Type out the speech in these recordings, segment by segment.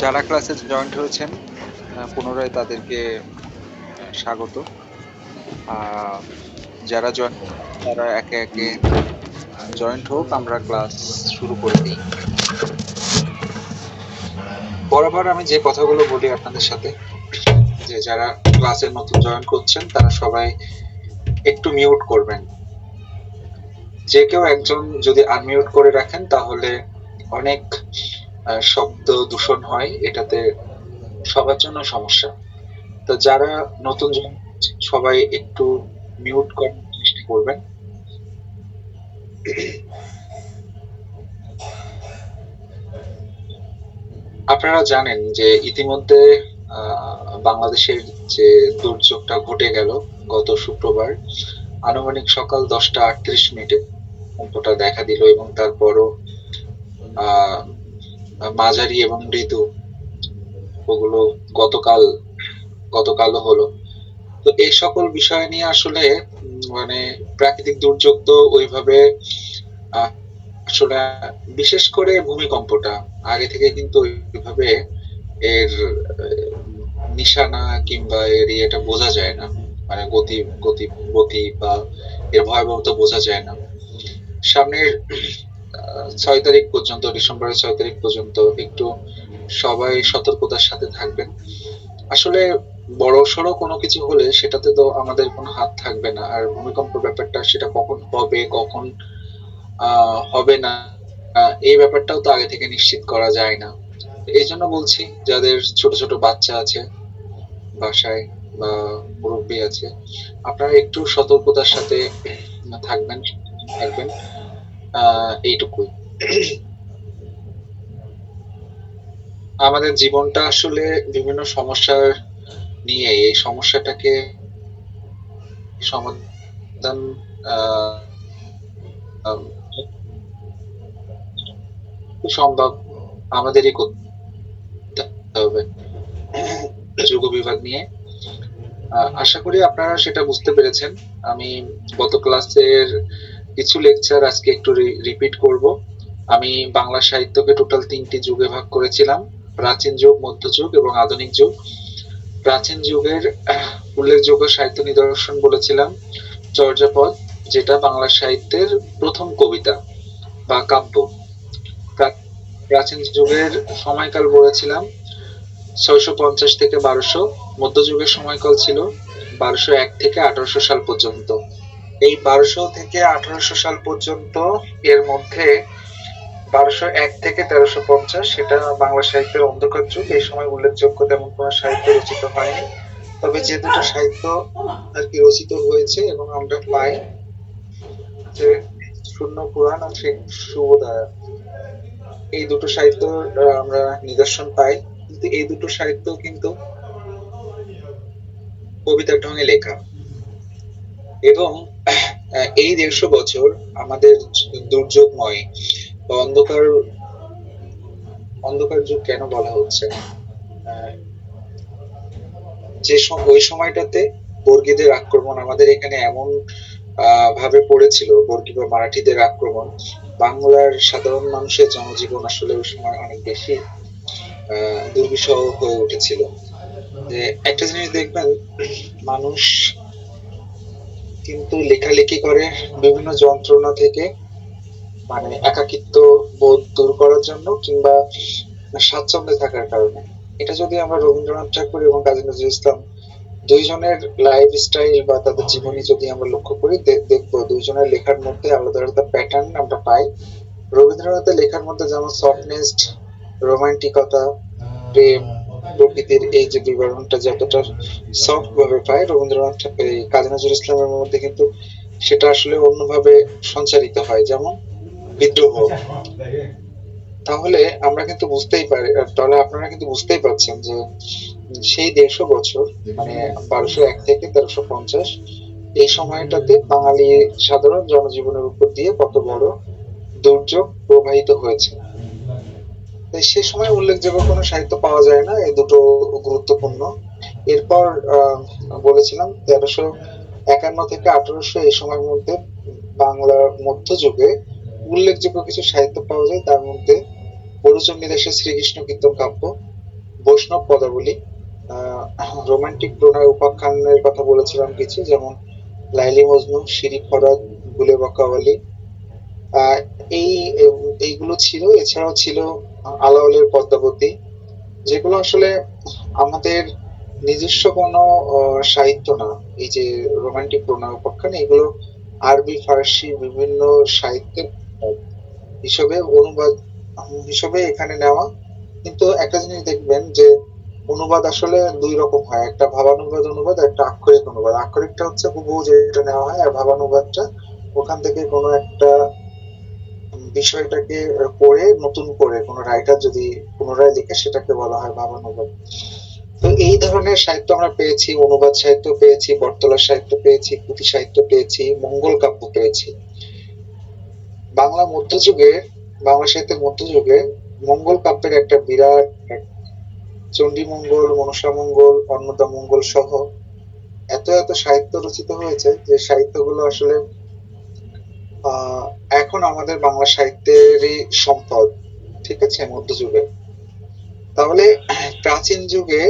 যারা ক্লাসে জয়েন্ট হয়েছেন পুনরায় তাদেরকে স্বাগত। যারা জয়েন তারা একে একে জয়েন্ট হোক, আমরা ক্লাস শুরু করে দিই। বরাবর আমি যে কথাগুলো বলি আপনাদের সাথে, যে যারা ক্লাসে নতুন জয়েন করছেন তারা সবাই একটু মিউট করবেন। যে কেউ একজন যদি আনমিউট করে রাখেন তাহলে অনেক শব্দ দূষণ হয়, এটাতে সবার জন্য সমস্যা। তো যারা নতুন জয়েন করছেন সবাই একটু মিউট করার চেষ্টা করবেন। আপনারা জানেন যে ইতিমধ্যে বাংলাদেশের যে দুর্যোগটা ঘটে গেল গত শুক্রবার আনুমানিক সকাল 10টা 38 মিনিটে ভূমিকম্পটা দেখা দিল, এবং তারপরও মাঝারি এবং মৃদু ওগুলো গতকালও হলো। তো এই সকল বিষয় নিয়ে আসলে মানে প্রাকৃতিক দুর্যোগ তো ওইভাবে আসলে, বিশেষ করে ভূমিকম্পটা আগে থেকে কিন্তু ওইভাবে এর নিশানা কিংবা এর ইয়েটা বোঝা যায় না, মানে গতি গতি গতি বা এর ভয়াবহতা বোঝা যায় না। সামনের 6 তারিখ পর্যন্ত, ডিসেম্বরের 6 তারিখ পর্যন্ত একটু সবাই সতর্কতার সাথে থাকবেন। আসলে বড়সড় কোনো কিছু হলে সেটাতে তো আমাদের কোনো হাত থাকবে না, আর ভূমিকম্প ব্যাপারটা সেটা কখন হবে কখন হবে না এই ব্যাপারটাও তো আগে থেকে নিশ্চিত করা যায় না। এই জন্য বলছি, যাদের ছোট ছোট বাচ্চা আছে বাসায় বা মুরব্বী আছে, আপনারা একটু সতর্কতার সাথে থাকবেন থাকবেন এইটুকুই। আমাদের জীবনটা আসলে বিভিন্ন সমস্যার নিয়ে, এই সমস্যাটাকে সমাধান সম্ভব আমাদেরই করতে হবে যোগ বিভাগ নিয়ে। আশা করি আপনারা সেটা বুঝতে পেরেছেন। আমি গত ক্লাসের কিছু লেকচার আজকে একটু রিপিট করব। আমি বাংলা সাহিত্যকে টোটাল 3টি যুগে ভাগ করেছিলাম: প্রাচীন যুগ, মধ্যযুগ এবং আধুনিক যুগ। প্রাচীন যুগের উল্লেখযোগ্য সাহিত্য নিদর্শন বলেছিলাম চর্যাপদ, যেটা বাংলা সাহিত্যের প্রথম কবিতা বা কাব্য। প্রাচীন যুগের সময়কাল বলেছিলাম 650 থেকে 1200। মধ্যযুগের সময়কাল ছিল 1201 থেকে 1800 সাল পর্যন্ত। এই 1200 থেকে 1800 সাল পর্যন্ত, এর মধ্যে 1201 থেকে 1350 সেটা বাংলা সাহিত্যের অন্ধকার যুগ। এই সময় উল্লেখযোগ্য তেমন কোনো সাহিত্য রচিত হয়নি, তবে যে দুটো সাহিত্য আর কি রচিত হয়েছে এবং আমরা পাই, যে শূন্য পুরাণ আর শেখ শুভোদয়া, এই দুটো সাহিত্য আমরা নিদর্শন পাই। কিন্তু এই দুটো সাহিত্য কিন্তু কবিতার ঢঙে লেখা, এবং এই 150 বছর আমাদের দুর্যোগময় বা অন্ধকার অন্ধকার যুগ কেন বলা হচ্ছে? যে ওই সময়টাতে বর্গীদের আক্রমণ আমাদের এখানে এমন ভাবে পড়েছিল, বর্গী বা মারাঠিদের আক্রমণ, বাংলার সাধারণ মানুষের জনজীবন আসলে ওই সময় অনেক বেশি দুর্বিষহ হয়ে উঠেছিল। যে একটা জিনিস দেখবেন, মানুষ কিন্তু লেখালেখি করে বিভিন্ন যন্ত্রণা থেকে, মানে একাকিত্ব বোধ দূর করার জন্য কিংবা স্বাচ্ছন্দ্যে থাকার কারণে। এটা যদি আমরা রবীন্দ্রনাথ ঠাকুর এবং কাজী নজরুল ইসলাম দুইজনের লাইফ স্টাইল বা তাদের জীবনী যদি আমরা লক্ষ্য করি, দেখবো দুইজনের লেখার মধ্যে আলাদা আলাদা প্যাটার্ন আমরা পাই। রবীন্দ্রনাথের লেখার মধ্যে যেমন সফটনেস, রোমান্টিকতা, প্রেম, প্রকৃতির এই যে বিবরণটা যতটা সফট ভাবে পায়, রবীন্দ্রনাথ কাজী নজরুল ইসলামের মধ্যে কিন্তু সেটা আসলে অন্যভাবে সঞ্চারিত হয়, যেমন বিদ্রোহ। তাহলে আমরা কিন্তু বুঝতেই পারি, তাহলে আপনারা কিন্তু বুঝতেই পারছেন যে সেই 150 বছর, মানে 1201 থেকে 1350, এই সময়টাতে বাঙালি সাধারণ জনজীবনের উপর দিয়ে কত বড় দুর্যোগ প্রবাহিত হয়েছে। সে সময় উল্লেখযোগ্য কোনো সাহিত্য পাওয়া যায় না, এই দুটো গুরুত্বপূর্ণ। এরপর বলেছিলাম 1351 থেকে 1800 এই সময়ের মধ্যে বাংলা মধ্যযুগে উল্লেখযোগ্য কিছু সাহিত্য পাওয়া যায়, তার মধ্যে পরুচন্ডী দাসের শ্রীকৃষ্ণ কীর্তন কাব্য, বৈষ্ণব পদাবলী, রোমান্টিক প্রণয় উপাখ্যানের কথা বলেছিলাম কিছু, যেমন লাইলি মজনু, শিরি ফরাত, গুলে বকাওয়ালি। আহ, এই এইগুলো ছিল। এছাড়াও ছিল আলাওলের পদ্মাবতী, যেগুলো আসলে আমাদের নিজস্ব কোনো সাহিত্য না। এই যে রোমান্টিক প্রণয় উপাখ্যান, এগুলো আরবি ফার্সি বিভিন্ন সাহিত্যের হিসেবে অনুবাদ হিসেবে এখানে নেওয়া। কিন্তু একটা জিনিস দেখবেন যে অনুবাদ আসলে দুই রকম হয়, একটা ভাবানুবাদ অনুবাদ, একটা আক্ষরিক অনুবাদ। আক্ষরিকটা হচ্ছে হুবহু যেটা নেওয়া হয়, আর ভাবানুবাদটা ওখান থেকে কোনো একটা বিষয়টাকে পড়ে নতুন করে কোনো রাইটার যদি পুনরায় লিখে, সেটাকে বলা হয় ভাবানুবাদ। তো এই ধরনের সাহিত্য আমরা পেয়েছি, অনুবাদ সাহিত্য পেয়েছি, বটতলার সাহিত্য পেয়েছি, পুঁথি সাহিত্য পেয়েছি, মঙ্গল কাব্য পেয়েছি। বাংলা মধ্যযুগে, বাংলা সাহিত্যের মধ্যযুগে মঙ্গল কাব্যের একটা বিরাট চণ্ডীমঙ্গল, মনসামঙ্গল, অন্নদামঙ্গল সহ এত এত সাহিত্য রচিত হয়েছে, যে সাহিত্যগুলো আসলে আহ এখন আমাদের বাংলা সাহিত্যেরই সম্পদ। ঠিক আছে, মধ্যযুগে। তাহলে প্রাচীন যুগে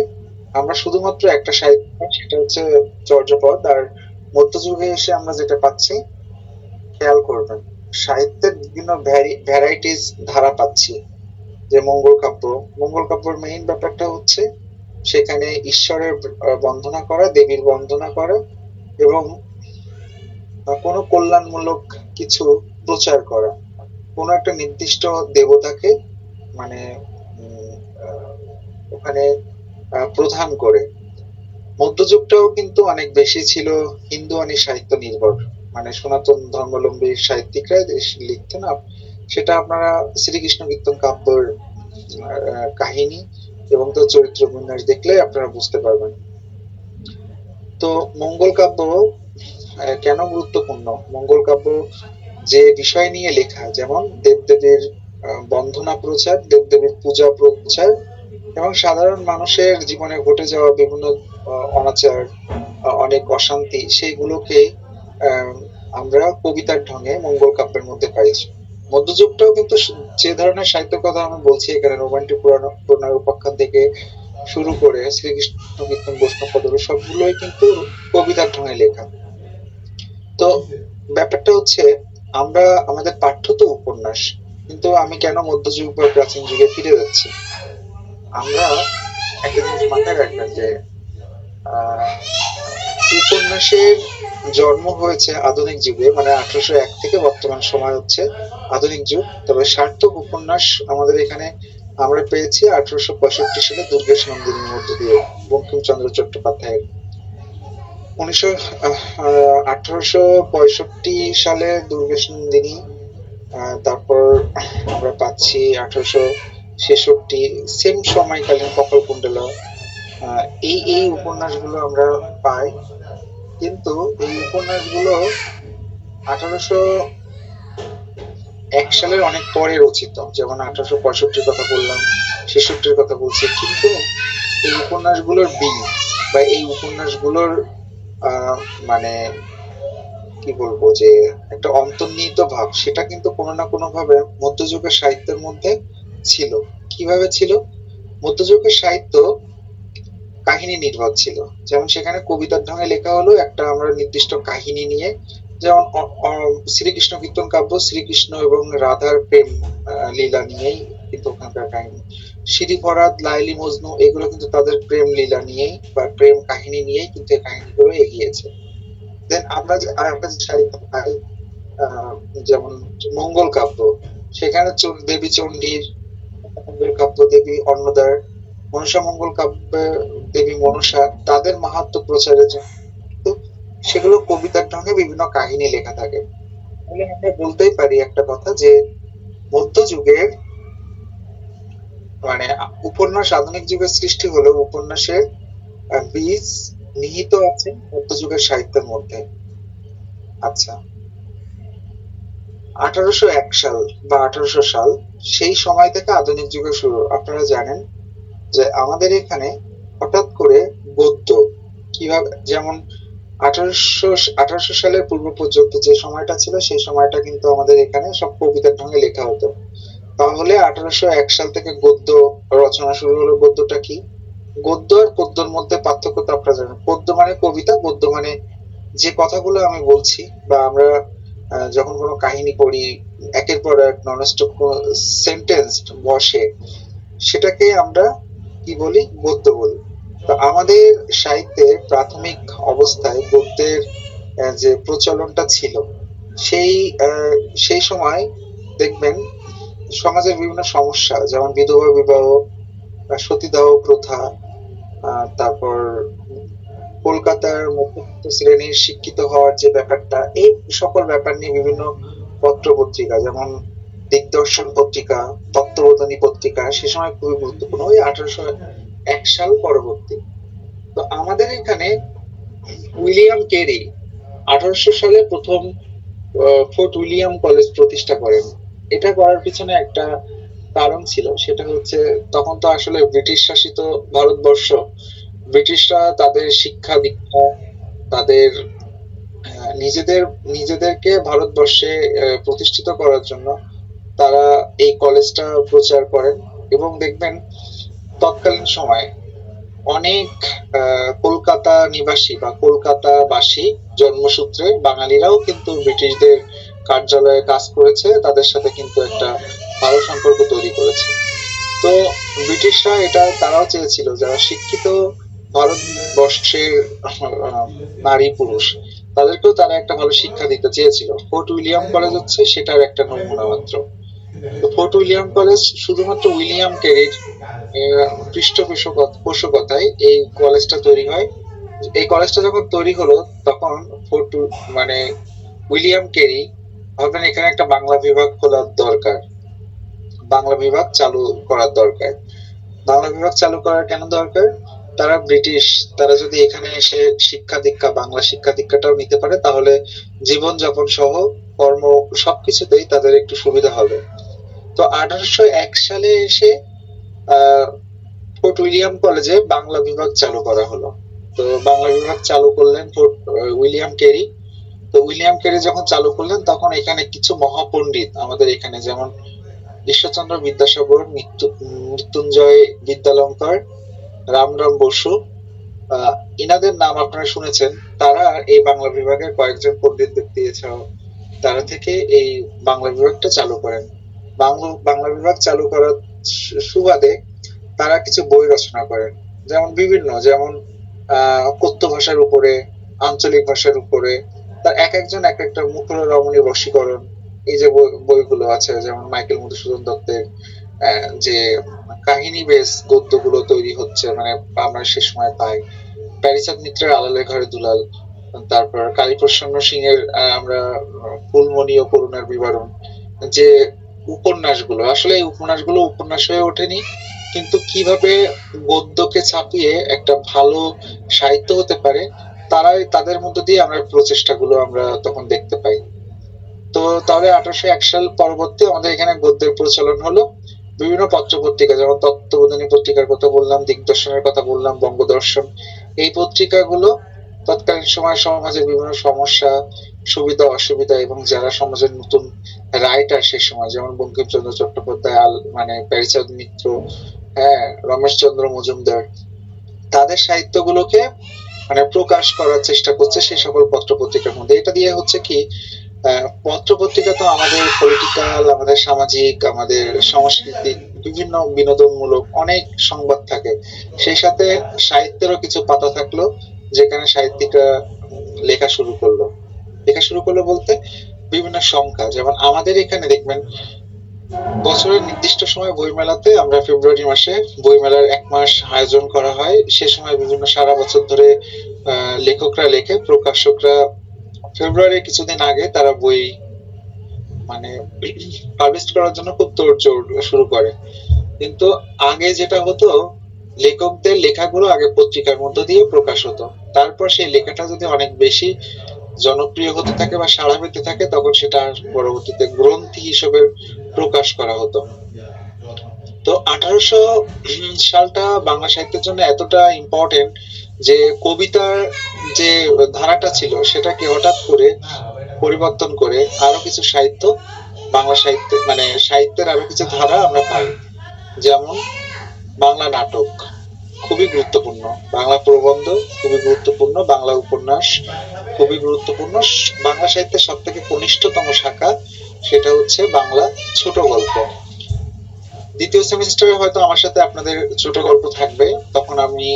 আমরা শুধুমাত্র একটা সাহিত্য পাই, সেটা হচ্ছে চর্যাপদ। আর মধ্যযুগে এসে আমরা যেটা পাচ্ছি, খেয়াল করবেন, সাহিত্যের বিভিন্ন ভ্যারাইটিস ধারা পাচ্ছি। যে মঙ্গল কাব্য, মঙ্গল কাব্যের মেইন ব্যাপারটা হচ্ছে সেখানে ঈশ্বরের বন্দনা করা, দেবীর বন্দনা করা, এবং কোনো কল্যাণমূলক কিছু প্রচার করা, কোনো একটা নির্দিষ্ট দেবতাকে মানে উম, আহ, ওখানে প্রধান করে। মধ্যযুগটাও কিন্তু অনেক বেশি ছিল হিন্দুয়ানি সাহিত্য নির্ভর, মানে সনাতন ধর্মাবলম্বী সাহিত্যিকরা লিখতেন। সেটা আপনারা শ্রীকৃষ্ণ কীর্তন কাব্যের কাহিনী এবং তার চরিত্র বিন্যাস দেখলে আপনারা বুঝতে পারবেন। তো মঙ্গল কাব্য কেন গুরুত্বপূর্ণ? মঙ্গল কাব্য যে বিষয় নিয়ে লেখা, যেমন দেবদেবীর বন্দনা প্রচার, দেবদেবীর পূজা প্রচার, এবং সাধারণ মানুষের জীবনে ঘটে যাওয়া বিভিন্ন অনাচার, অনেক অশান্তি, সেইগুলোকে আহ, আমরা কবিতার ঢঙে মঙ্গল কাব্যের মধ্যে পাইছি। মধ্যযুগটাও কিন্তু যে ধরনের সাহিত্যের কথা আমি বলছি এখানে, রোমান্টিক প্রণয় উপাখ্যান থেকে শুরু করে শ্রীকৃষ্ণ কীর্তন, বৈষ্ণব পদাবলী, সবগুলোই কিন্তু কবিতার ঢঙে লেখা। তো ব্যাপারটা হচ্ছে, আমরা আমাদের পাঠ্য তো উপন্যাস, কিন্তু আমি কেন মধ্যযুগ বা প্রাচীন যুগে ফিরে যাচ্ছি? আমরা একটা জিনিস মাথায় রাখবেন যে আহ, উপন্যাসের জন্ম হয়েছে আধুনিক যুগে, মানে 1801 থেকে বর্তমান সময় হচ্ছে আধুনিক যুগ। তবে সার্থক উপন্যাস আমাদের এখানে আমরা পেয়েছি 1865 সালে দুর্গেশ নন্দিনীর মধ্য দিয়ে, বঙ্কিমচন্দ্র চট্টোপাধ্যায়ের। 1865 সালে দুর্গেশ নন্দিনী, তারপর আমরা পাচ্ছি 1866, সেম সময়কালীন কপালকুণ্ডলা। এই এই উপন্যাসগুলো আমরা পাই। কিন্তু এই উপন্যাসগুলো 1801 সালের অনেক পরে রচিত, যেমন 1865 কথা বললাম, 66 কথা বলছি। কিন্তু এই উপন্যাসগুলোর বীজ বা এই উপন্যাসগুলোর আহ মানে কি বলবো, যে একটা অন্তর্নিহিত ভাব, সেটা কিন্তু কোনো না কোনো ভাবে মধ্যযুগের সাহিত্যের মধ্যে ছিল। কিভাবে ছিল? মধ্যযুগের সাহিত্য কাহিনী নির্ভর ছিল। যেমন সেখানে কবিতার ঢঙে লেখা হলো একটা আমরা নির্দিষ্ট কাহিনী নিয়ে, যেমন শ্রীকৃষ্ণ কীর্তন কাব্য শ্রীকৃষ্ণ এবং রাধার প্রেম লীলা নিয়েই কিন্তু ওখানকার কাহিনী। সিঁড়ি ফরাত, লাইলি মজনু, এগুলো কিন্তু তাদের প্রেম লীলা নিয়েই বা প্রেম কাহিনী নিয়েই কিন্তু এই কাহিনীগুলো এগিয়েছে। দেন আমরা যে আরেকটা যে সাহিত্য পাই, আহ, যেমন মঙ্গল কাব্য, সেখানে দেবী চণ্ডীর, মঙ্গল কাব্য দেবী অন্নদার, মনসা মঙ্গল কাব্যে দেবী মনসা, তাদের মাহাত্ম্য প্রচারের জন্য কিন্তু সেগুলো কবিতার ঢঙে বিভিন্ন কাহিনী লেখা থাকে। তাহলে আমরা বলতেই পারি একটা কথা, যে মধ্যযুগের মানে উপন্যাস আধুনিক যুগের সৃষ্টি হলেও উপন্যাসের বীজ নিহিত আছে মধ্যযুগের সাহিত্যের মধ্যে। আচ্ছা, 1801 সাল বা 1800 সাল, সেই সময় থেকে আধুনিক যুগের শুরু। আপনারা জানেন যে আমাদের এখানে হঠাৎ করে গদ্য কিভাবে, যেমন 1800 সালের পূর্ব পর্যন্ত যে সময়টা ছিল, সেই সময়টা কিন্তু আমাদের এখানে সব কবিতার ঢঙে লেখা হতো। তাহলে 1801 সাল থেকে গদ্য রচনা শুরু হলো। গদ্যটা কি? গদ্য আর পদ্যর মধ্যে পার্থক্য তো আপনারা জানেন। পদ্য মানে কবিতা, গদ্য মানে যে কথাগুলো আমি বলছি বা আমরা যখন কোনো কাহিনী পড়ি, একের পর এক ননস্টপ কোনো সেন্টেন্স বসে, সেটাকে আমরা কি বলি? গদ্য বলি। তো আমাদের সাহিত্যের প্রাথমিক অবস্থায় গদ্যের যে প্রচলনটা ছিল, সেই সেই সময় দেখবেন সমাজের বিভিন্ন সমস্যা, যেমন বিধবা বিবাহ, সতীদাহ প্রথা, তারপর কলকাতার মধ্যবিত্ত শ্রেণীর শিক্ষিত হওয়ার যে ব্যাপারটা, এই সকল ব্যাপার নিয়ে বিভিন্ন পত্র পত্রিকা, যেমন দিগদর্শন পত্রিকা, তত্ত্ববোধিনী পত্রিকা সে সময় খুবই গুরুত্বপূর্ণ, ওই 1801 সাল পরবর্তী। তো আমাদের এখানে উইলিয়াম কেরি 1800 সালে প্রথম ফোর্ট উইলিয়াম কলেজ প্রতিষ্ঠা করেন। এটা করার পিছনে একটা কারণ ছিল, সেটা হচ্ছে তখন তো আসলে ব্রিটিশ শাসিত ভারতবর্ষ। ব্রিটিশরা তাদের শিক্ষা দীক্ষা, তাদের নিজেদের নিজেদেরকে ভারতবর্ষে প্রতিষ্ঠিত করার জন্য তারা এই কলেজটা প্রচার করেন। এবং দেখবেন তৎকালীন সময়ে অনেক কলকাতা নিবাসী বা কলকাতাবাসী জন্মসূত্রে বাঙালিরাও কিন্তু ব্রিটিশদের কার্যালয়ে কাজ করেছে, তাদের সাথে কিন্তু একটা ভালো সম্পর্ক তৈরি করেছে। তো ব্রিটিশরা এটা তারাও চেয়েছিল যারা শিক্ষিত ভারতবর্ষের নারী পুরুষ, তাদেরকেও তারা একটা ভালো শিক্ষা দিতে চেয়েছিল। ফোর্ট উইলিয়াম কলেজ হচ্ছে সেটার একটা নমুনা মাত্র। তো ফোর্ট উইলিয়াম কলেজ শুধুমাত্র উইলিয়াম কেরির পৃষ্ঠপোষকতায় এই কলেজটা তৈরি হয়। এই কলেজটা যখন তৈরি হলো তখন ফোর্ট মানে উইলিয়াম কেরি ভাবলেন এখানে একটা বাংলা বিভাগ খোলার দরকার, বাংলা বিভাগ চালু করার দরকার। বাংলা বিভাগ চালু করার কেন দরকার? তারা ব্রিটিশ, তারা যদি এখানে এসে শিক্ষা দীক্ষা, বাংলা শিক্ষা দীক্ষাটাও নিতে পারে, তাহলে জীবনযাপন সহ কর্ম সবকিছুতেই তাদের একটু সুবিধা হবে। তো 1801 সালে এসে ফোর্ট উইলিয়াম কলেজে বাংলা বিভাগ চালু করা হলো। তো বাংলা বিভাগ চালু করলেন ফোর্ট উইলিয়াম কেরি। তো উইলিয়াম কেরি যখন চালু করলেন তখন এখানে কিছু মহাপণ্ডিত আমাদের এখানে, যেমন ঈশ্বরচন্দ্র বিদ্যাসাগর, মৃত্যুঞ্জয় বিদ্যালঙ্কার, রামরাম বসু, ইনাদের নাম আপনারা শুনেছেন। তারা এই বাংলা বিভাগের কয়েকজন পণ্ডিত ব্যক্তি এছাড়াও তারা থেকে এই বাংলা বিভাগটা চালু করেন। বাংলা বিভাগ চালু করার সুবাদে তারা কিছু বই রচনা করেন, যেমন বিভিন্ন, যেমন কথ্য ভাষার উপরে, আঞ্চলিক ভাষার উপরে। তার এক একজন এক একটা মুখর রমণী বশীকরণ, এই যে বইগুলো আছে, যেমন মাইকেল মধুসূদন দত্তের যে কাহিনী বেস গদ্যগুলো তৈরি হচ্ছে, মানে আমরা সে সময় পাই। প্যারিচাঁদ মিত্রের আলালের ঘরে দুলাল, তারপর কালীপ্রসন্ন সিং এর আমরা ফুলমণি ও করুণার বিবরণ, যে উপন্যাসগুলো, আসলে এই উপন্যাসগুলো উপন্যাস হয়ে ওঠেনি, কিন্তু কিভাবে গদ্যকে ছাপিয়ে একটা ভালো সাহিত্য হতে পারে তাদের মধ্য দিয়ে আমরা প্রচেষ্টাগুলো আমরা তখন দেখতে পাই। তো তাহলে 1801 সাল পরবর্তী আমাদের এখানে গদ্যের প্রচলন হলো। বিভিন্ন পত্র পত্রিকা, যেমন তত্ত্ববোধিনী পত্রিকার কথা বললাম, দিগদর্শনের কথা বললাম, বঙ্গদর্শন, এই পত্রিকাগুলো তৎকালীন সময় সমাজের বিভিন্ন সমস্যা, সুবিধা অসুবিধা এবং যারা সমাজের নতুন রাইটার সে সময়, যেমন বঙ্কিমচন্দ্র চট্টোপাধ্যায়, মানে প্যারিচাঁদ মিত্র, হ্যাঁ, রমেশচন্দ্র মজুমদার, তাদের সাহিত্যগুলোকে মানে প্রকাশ করার চেষ্টা করছে সেই সকল পত্র পত্রিকার মধ্যে। এটা দিয়ে হচ্ছে কি, পত্র পত্রিকা তো আমাদের পলিটিক্যাল, আমাদের সামাজিক, আমাদের সাংস্কৃতিক, বিভিন্ন বিনোদনমূলক অনেক সংবাদ থাকে। সেই সাথে সাহিত্যেরও কিছু পাতা থাকলো, যেখানে সাহিত্যিকরা লেখা শুরু করলো। লেখা শুরু করলো বলতে বিভিন্ন সংখ্যা, যেমন আমাদের এখানে দেখবেন বছরের নির্দিষ্ট সময় বইমেলাতে, আমরা ফেব্রুয়ারি মাসে বইমেলার 1 মাস আয়োজন করা হয়। সে সময় বিভিন্ন সারা বছর ধরে লেখকরা লেখে, প্রকাশকরা ফেব্রুয়ারির কিছুদিন আগে তারা বই মানে পাবলিশ করার জন্য খুব তোড়জোড় শুরু করে। কিন্তু আগে যেটা হতো, লেখকদের লেখাগুলো আগে পত্রিকার মধ্য দিয়ে প্রকাশ হতো, তারপর সেই লেখাটা যদি অনেক বেশি জনপ্রিয় হতে থাকে বা সাড়া পেতে থাকে, তখন সেটা পরবর্তীতে গ্রন্থি হিসেবে প্রকাশ করা হতো। তো 1800 সালটা বাংলা সাহিত্যের জন্য এতটা ইম্পর্টেন্ট যে কবিতার যে ধারাটা ছিল সেটাকে হঠাৎ করে পরিবর্তন করে আরো কিছু সাহিত্য বাংলা সাহিত্যে মানে সাহিত্যের আরো কিছু ধারা আমরা পাই, যেমন বাংলা নাটক খুবই গুরুত্বপূর্ণ, বাংলা প্রবন্ধ খুবই গুরুত্বপূর্ণ, বাংলা উপন্যাস খুবই গুরুত্বপূর্ণ। বাংলা সাহিত্যের সব থেকে কনিষ্ঠতম শাখা সেটা হচ্ছে বাংলা ছোট গল্প। দ্বিতীয় সেমিস্টারে হয়তো আমার সাথে আপনাদের ছোট গল্প থাকবে, তখন আমি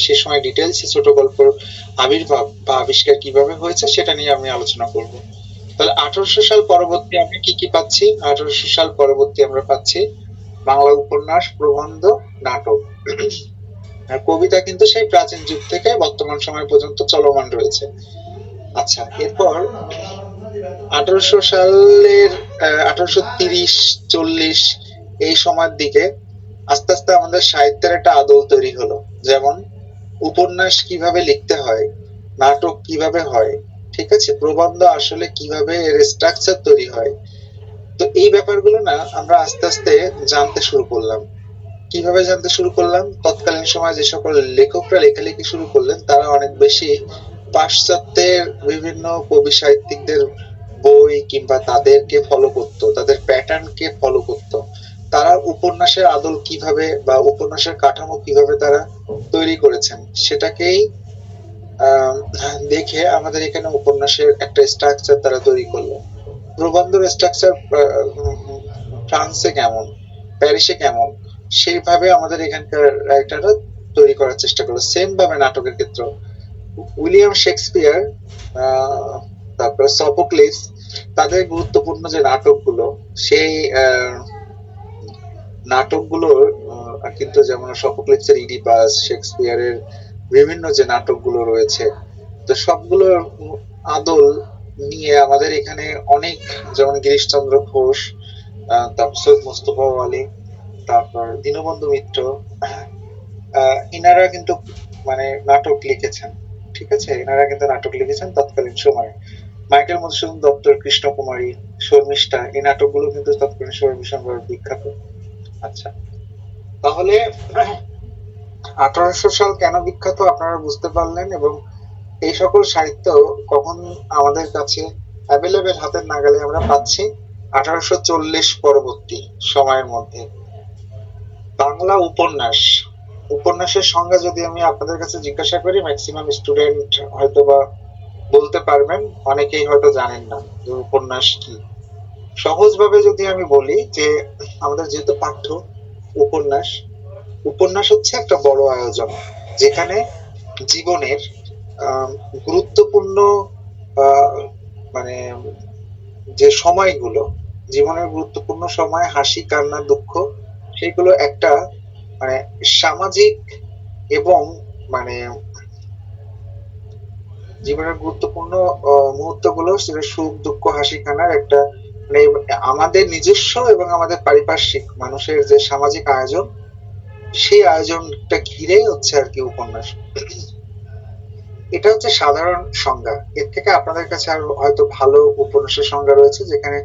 সে সময় ডিটেলস ছোট গল্পের আবির্ভাব বা আবিষ্কার কিভাবে হয়েছে সেটা নিয়ে আমি আলোচনা করব। তাহলে 1800 সাল পরবর্তী আমরা কি কি পাচ্ছি? 1800 সাল পরবর্তী আমরা পাচ্ছি বাংলা উপন্যাস, প্রবন্ধ, নাটক। আর কবিতা কিন্তু সেই প্রাচীন যুগ থেকে বর্তমান সময় পর্যন্ত চলমান রয়েছে। আচ্ছা, এরপর 1800 সালের 1830-40 এই সময়ের দিকে আস্তে আস্তে আমাদের সাহিত্যের একটা আদল তৈরি হলো। যেমন উপন্যাস কিভাবে লিখতে হয়, নাটক কিভাবে হয়, ঠিক আছে, প্রবন্ধ আসলে কিভাবে এর স্ট্রাকচার তৈরি হয়। তো এই ব্যাপারগুলো না আমরা আস্তে আস্তে জানতে শুরু করলাম। কিভাবে জানতে শুরু করলাম? তৎকালীন সময় যে সকল লেখকরা লেখালেখি শুরু করলেন তারা অনেক বেশি পাশ্চাত্যের বিভিন্ন কবি সাহিত্যিকদের বই কিংবা তাদেরকে ফলো করত, তাদের প্যাটার্নকে ফলো করত। তারা উপন্যাসের আদল কিভাবে বা উপন্যাসের কাঠামো কিভাবে তারা তৈরি করেছেন সেটাকেই দেখে আমাদের এখানে উপন্যাসের একটা স্ট্রাকচার তারা তৈরি করলো। প্রবন্ধের স্ট্রাকচার ফ্রান্সে কেমন, প্যারিসে কেমন, সেইভাবে আমাদের এখানকার রাইটাররা তৈরি করার চেষ্টা করলো। সেম ভাবে নাটকের ক্ষেত্রে উইলিয়াম শেক্সপিয়ার, তারপর সফোক্লিস, তাদের গুরুত্বপূর্ণ যে নাটকগুলো, সেই নাটকগুলোর কিন্তু যেমন সফোক্লিসের ইডিপাস, শেক্সপিয়ারের বিভিন্ন যে নাটকগুলো রয়েছে, তো সবগুলোর আদল নিয়ে আমাদের এখানে অনেক, যেমন গিরিশচন্দ্র ঘোষ, তারপর সৈয়দ মুস্তফা আলী, তারপর দীনবন্ধু মিত্র, ইনারা কিন্তু মানে নাটক লিখেছেন, ঠিক আছে, এনারা কিন্তু নাটক লিখেছেন তৎকালীন সময়ে। মাইকেল মধুসূদন দত্ত, কৃষ্ণকুমারী, শর্মিষ্ঠা, এই নাটকগুলো কিন্তু তৎকালীন সময় ভীষণভাবে বিখ্যাত। আচ্ছা, তাহলে 1800 সাল কেন বিখ্যাত আপনারা বুঝতে পারলেন, এবং এই সকল সাহিত্য কখন আমাদের কাছে অ্যাভেলেবেল, হাতের নাগালে আমরা পাচ্ছি 1840 পরবর্তী সময়ের মধ্যে। বাংলা উপন্যাস, উপন্যাসের সংজ্ঞা যদি আমি আপনাদের কাছে জিজ্ঞাসা করি, ম্যাক্সিমাম স্টুডেন্ট হয়তো বা বলতে পারবেন, অনেকেই হয়তো জানেন না যে উপন্যাস কি। সহজভাবে যদি আমি বলি যে আমাদের যেহেতু পাঠ্য উপন্যাস, উপন্যাস হচ্ছে একটা বড় আয়োজন যেখানে জীবনের গুরুত্বপূর্ণ মানে যে সময়গুলো, জীবনের গুরুত্বপূর্ণ সময়, হাসি, কান্না, দুঃখ, সেগুলো একটা মানে সামাজিক এবং মানে জীবনের গুরুত্বপূর্ণ মুহূর্তগুলো, সেটা সুখ, দুঃখ, হাসি, কান্নার একটা মানে আমাদের নিজস্ব এবং আমাদের পারিপার্শ্বিক মানুষের যে সামাজিক আয়োজন, সেই আয়োজনটা ঘিরেই হচ্ছে আর কি উপন্যাস। এটা হচ্ছে সাধারণ সংজ্ঞা। এর থেকে আপনাদের কাছে আরো হয়তো ভালো উপন্যাসের সংজ্ঞা রয়েছে, যেখানে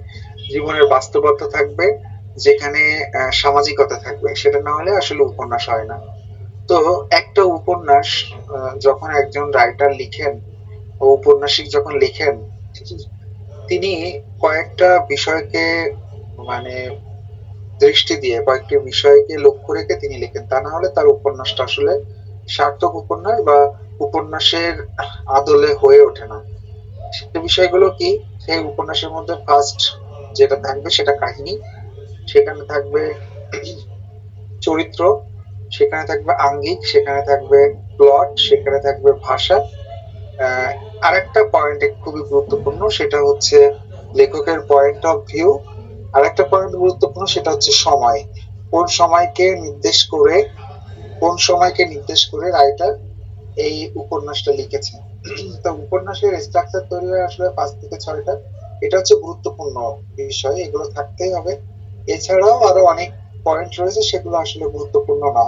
জীবনের বাস্তবতা থাকবে, যেখানে সামাজিকতা থাকবে, সেটা না হলে আসলে উপন্যাস হয় না। তো একটা উপন্যাস যখন একজন রাইটার লিখেন, ঔপন্যাসিক যখন লেখেন, তিনি কয়েকটা বিষয়কে মানে দৃষ্টি দিয়ে, কয়েকটি বিষয়কে লক্ষ্য রেখে তিনি লেখেন, তা না হলে তার উপন্যাসটা আসলে সার্থক উপন্যাস বা উপন্যাসের আদলে হয়ে ওঠে না। সে বিষয়গুলো কি? সেই উপন্যাসের মধ্যে ফার্স্ট যেটা থাকবে সেটা কাহিনী, সেখানে থাকবে চরিত্র, সেখানে থাকবে আঙ্গিক, সেখানে থাকবে প্লট, সেখানে থাকবে ভাষা। আরেকটা পয়েন্ট খুবই গুরুত্বপূর্ণ, সেটা হচ্ছে লেখকের পয়েন্ট অফ ভিউ। আরেকটা পয়েন্ট গুরুত্বপূর্ণ, সেটা হচ্ছে সময়। কোন সময়কে নির্দেশ করে, কোন সময়কে নির্দেশ করে রাইটার এই উপন্যাসটা লিখেছেন। তো উপন্যাসের স্ট্রাকচার তৈরি হয় আসলে 5 থেকে 6টা। এটা হচ্ছে গুরুত্বপূর্ণ বিষয়, এগুলো থাকতেই হবে। এছাড়াও আরো অনেক পয়েন্ট রয়েছে, সেগুলো আসলে গুরুত্বপূর্ণ না।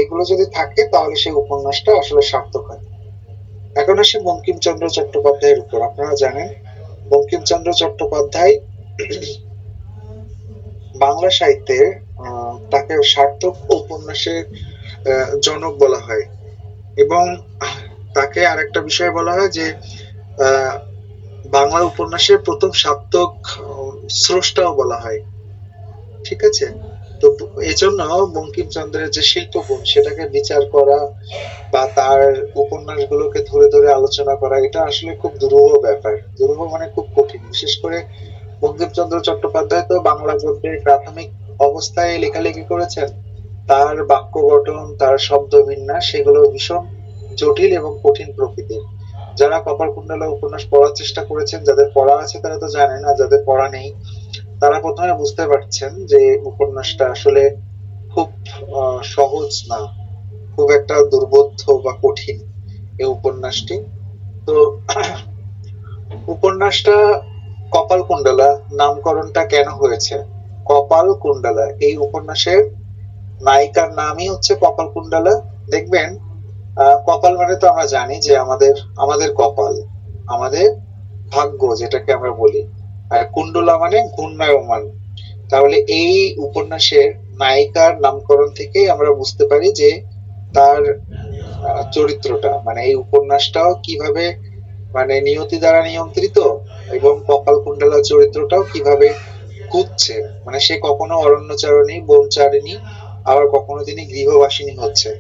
এগুলো যদি থাকে তাহলে সেই উপন্যাসটা আসলে সার্থক হয়। এখন আসি বঙ্কিমচন্দ্র চট্টোপাধ্যায়ের উপর। আপনারা জানেন বঙ্কিমচন্দ্র চট্টোপাধ্যায় বাংলা সাহিত্যে তাকে সার্থক উপন্যাসের জনক বলা হয়, এবং তাকে আরেকটা বিষয় বলা হয় যে বাংলা উপন্যাসের প্রথম সার্থক স্রষ্টাও বলা হয়। ঠিক আছে? তো এজন্য বঙ্কিমচন্দ্রের যে শিল্পগুণ সেটাকে বিচার করা বা তার উপন্যাসগুলোকে ধরে ধরে আলোচনা করা এটা আসলে খুব দুরূহ ব্যাপার। দুরূহ মানে খুব কঠিন। বিশেষ করে বঙ্কিমচন্দ্র চট্টোপাধ্যায় তো বাংলা গদ্যে প্রাথমিক অবস্থায় লেখালেখি করেছেন। তার বাক্য গঠন, তার শব্দবিন্যাস সেগুলো ভীষণ জটিল এবং কঠিন প্রকৃতির। যারা কপালকুণ্ডলা উপন্যাস পড়ার চেষ্টা করেছেন, যাদের পড়া আছে তারা তো জানেন, আর যাদের পড়া নেই তারা প্রথমে বুঝতে পারছেন যে উপন্যাসটা আসলে খুব সহজ না, খুব একটা দুর্বোধ্য বা কঠিন এই উপন্যাসটি। তো উপন্যাসটা কপালকুণ্ডলা নামকরণটা কেন হয়েছে? কপালকুণ্ডলা এই উপন্যাসের নায়িকার নামই হচ্ছে কপালকুণ্ডলা। দেখবেন কপাল মানে তো আমরা জানি যে আমাদের আমাদের কপাল, আমাদের ভাগ্য যেটাকে আমরা বলি। আর কুণ্ডলা মানে ঘূর্ণায়মান। তাহলে এই উপন্যাসের নায়িকার নামকরণ থেকেই আমরা বুঝতে পারি যে তার চরিত্রটা মানে এই উপন্যাসটাও কিভাবে মানে নিয়তি দ্বারা নিয়ন্ত্রিত, এবং কপালকুণ্ডলা চরিত্রটাও কিভাবে ঘুরছে, মানে সে কখনো অরণ্যচারিণী বনচারিণী, আবার কখনো তিনি গৃহবাসিনী হচ্ছে।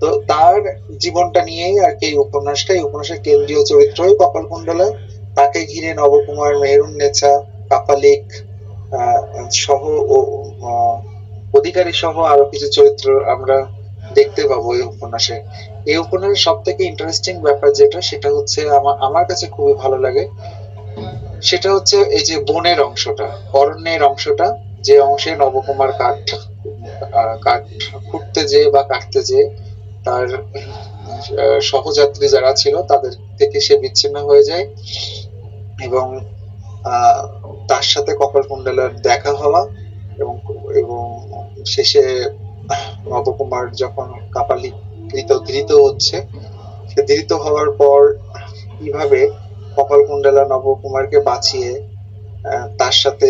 তো তার জীবনটা নিয়েই আর কি এই উপন্যাসটা। এই উপন্যাসের কেন্দ্রীয় চরিত্রই কপালকুণ্ডলা। তাকে ঘিরে নবকুমার, মেহেরুন্নেছা, কাপালিক আহ সহ ও আহ, অধিকারী সহ আরো কিছু চরিত্র আমরা দেখতে পাবো এই উপন্যাসে। এই উপন্যাসের সব থেকে ইন্টারেস্টিং ব্যাপার যেটা, সেটা হচ্ছে আমার কাছে খুবই ভালো লাগে, সেটা হচ্ছে এই যে বনের অংশটা, অরণ্যের অংশটা, যে অংশে নবকুমার কাঠ খুঁড়তে যেয়ে বা কাটতে যেয়ে তার সহযাত্রী যারা ছিল তাদের থেকে সে বিচ্ছিন্ন হয়ে যায়, এবং আহ, তার সাথে কপালকুণ্ডলার দেখা হওয়া, এবং এবং শেষে নবকুমার যখন কাপালিকৃত ধৃত হচ্ছে, সে ধৃত হওয়ার পর কিভাবে কপালকুণ্ডলা নবকুমারকে বাঁচিয়ে তার সাথে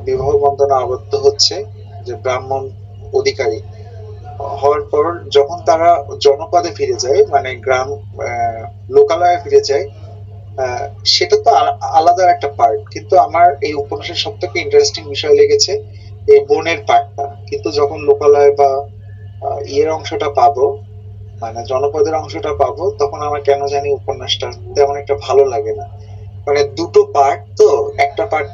বিবাহ বন্ধনে আবদ্ধ হচ্ছে, যে ব্রাহ্মণ অধিকারী হওয়ার পর যখন তারা জনপদে ফিরে যায়, মানে গ্রাম লোকালয়ে ফিরে যায়, আহ, সেটা তো আলাদা একটা পার্ট। কিন্তু আমার এই উপন্যাসের সব থেকে ইন্টারেস্টিং বিষয় লেগেছে এই বনের পার্টটা। কিন্তু যখন লোকালয় বা ইয়ের অংশটা পাবো, মানে জনপদের অংশটা পাবো, তখন আমার কেন জানি উপন্যাসটা তেমন একটা ভালো লাগে না। মানে দুটো পার্ট তো, একটা পার্ট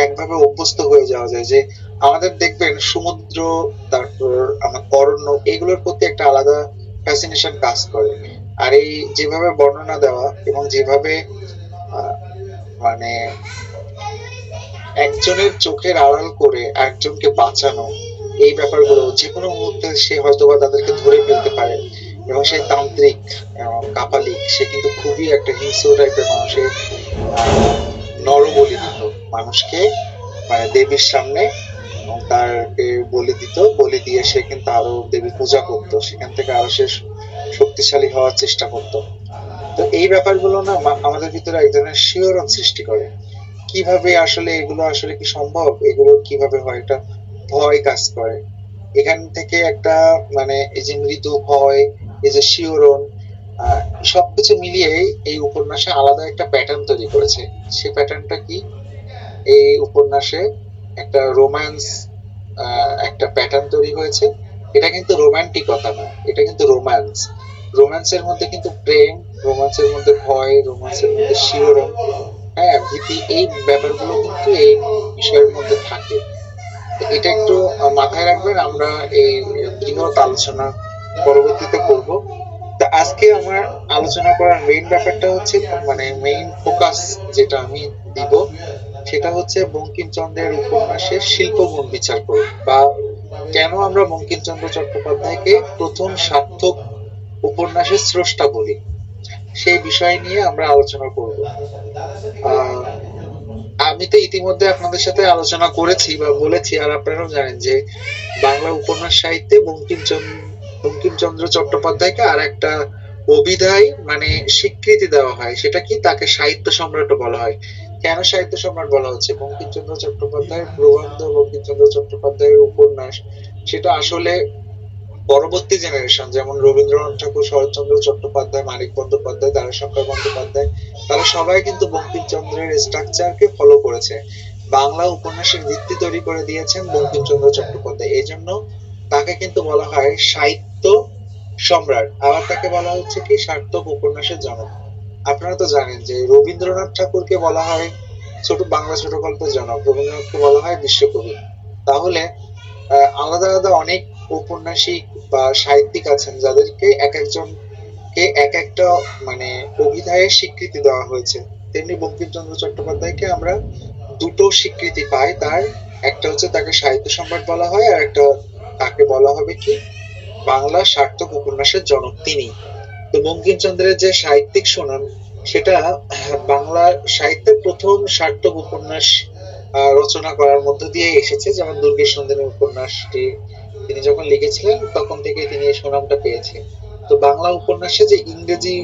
একভাবে অভ্যস্ত হয়ে যাওয়া যায়। যে আমাদের দেখবেন সমুদ্র, তারপর আমার অরণ্য, এগুলোর প্রতি একটা আলাদা ফ্যাসিনেশন কাজ করে। আর এই যেভাবে বর্ণনা দেওয়া এবং যেভাবে আহ, মানে একজনের চোখের আড়াল করে একজনকে বাঁচানো, এই ব্যাপারগুলো যে কোনো মুহূর্তে সে হয়তোবা তাদেরকে ধরে ফেলতে পারে। এবং সেই তান্ত্রিক কাপালিক সে কিন্তু খুবই একটা হিংস্র টাইপের মানুষের নরবলি দিত মানুষকে, মানে দেবীর সামনে, এবং তারকে বলি দিত, বলি দিয়ে সে কিন্তু আরো দেবী পূজা করতো, সেখান থেকে আরো সে শক্তিশালী হওয়ার চেষ্টা করতো। তো এই ব্যাপারগুলো না আমাদের ভিতরে এক ধরনের শিহরণ সৃষ্টি করে। কিভাবে আসলে এগুলো আসলে কি সম্ভব, এগুলো কিভাবে হয়, এটা ভয় কাজ করে। এখান থেকে একটা মানে এই যে মৃদু ভয়, এই যে শিহরণ, সবকিছু মিলিয়ে এই উপন্যাসে আলাদা একটা প্যাটার্ন তৈরি করেছে। সে প্যাটার্নটা কি? এই উপন্যাসে একটা রোম্যান্স, একটা প্যাটার্ন তৈরি হয়েছে। এটা কিন্তু রোমান্টিকতা না, এটা কিন্তু রোম্যান্স। রোম্যান্সের মধ্যে কিন্তু প্রেম, রোম্যান্সের মধ্যে ভয়, রোম্যান্সের মধ্যে শিহরণ, হ্যাঁ ভীতি, এই ব্যাপারগুলো কিন্তু এই বিষয়ের মধ্যে থাকে। এটা একটু মাথায় রাখবেন। আমরা এই বৃহৎ আলোচনা পরবর্তীতে করব। তা আজকে আমার আলোচনা করার মেইন ব্যাপারটা হচ্ছে, মানে মেইন ফোকাস যেটা আমি দিব, সেটা হচ্ছে বঙ্কিমচন্দ্রের উপন্যাসের শিল্পগুণ বিচার করব, বা কেন আমরা বঙ্কিমচন্দ্র চট্টোপাধ্যায়কে প্রথম সার্থক উপন্যাসের স্রষ্টা বলি, সেই বিষয় নিয়ে আমরা আলোচনা করব। আহ আমি তো ইতিমধ্যে আপনাদের সাথে আলোচনা করেছি বা বলেছি, আর আপনারাও জানেন যে বাংলা উপন্যাস সাহিত্যে বঙ্কিমচন্দ্র চট্টোপাধ্যায়কে আর একটা অভিধায় মানে স্বীকৃতি দেওয়া হয়। সেটা কি, তাকে সাহিত্য সম্রাটও বলা হয়। কেন সাহিত্য সম্রাট বলা হচ্ছে? বঙ্কিমচন্দ্র চট্টোপাধ্যায়ের প্রবন্ধ, বঙ্কিমচন্দ্র চট্টোপাধ্যায়ের উপন্যাস, সেটা আসলে পরবর্তী জেনারেশন, যেমন রবীন্দ্রনাথ ঠাকুর, শরৎচন্দ্র চট্টোপাধ্যায়, মানিক বন্দ্যোপাধ্যায়, তারাশঙ্কর বন্দ্যোপাধ্যায়, তারা সবাই কিন্তু বঙ্কিমচন্দ্রের স্ট্রাকচারকে ফলো করেছে। বাংলা উপন্যাসের ভিত্তি তৈরি করে দিয়েছেন বঙ্কিমচন্দ্র চট্টোপাধ্যায়। এই জন্য তাকে কিন্তু বলা হয় সাহিত্য সম্রাট, আবার তাকে বলা হচ্ছে কি সার্থক উপন্যাসের জনক। আপনারা তো জানেন যে রবীন্দ্রনাথ ঠাকুরকে বলা হয় বাংলা ছোট গল্পের জনক, রবীন্দ্রনাথকে বলা হয় বিশ্বকবি। তাহলে আলাদা আলাদা অনেক ঔপন্যাসিক বা সাহিত্যিক আছেন যাদেরকে এক একজনকে এক একটা মানে অভিধায়ে স্বীকৃতি দেওয়া হয়েছে। তেমনি বঙ্কিমচন্দ্র চট্টোপাধ্যায়কে আমরা দুটো স্বীকৃতি পাই তার, একটা হচ্ছে তাকে সাহিত্য সম্রাট বলা হয়, আর একটা তাকে বলা হবে কি বাংলা সার্থক উপন্যাসের জনক তিনি। তো বঙ্কিমচন্দ্রের যে সাহিত্যিক সুনাম সেটা বাংলা সাহিত্যের প্রথম সার্থক উপন্যাস রচনা করার মধ্য দিয়ে এসেছে। যেমন দুর্গেশ নন্দিনী উপন্যাসটি তিনি যখন লিখেছিলেন তখন থেকে তিনি এই সুনামটা পেয়েছেন। তো বাংলা উপন্যাসে যে ইংরেজি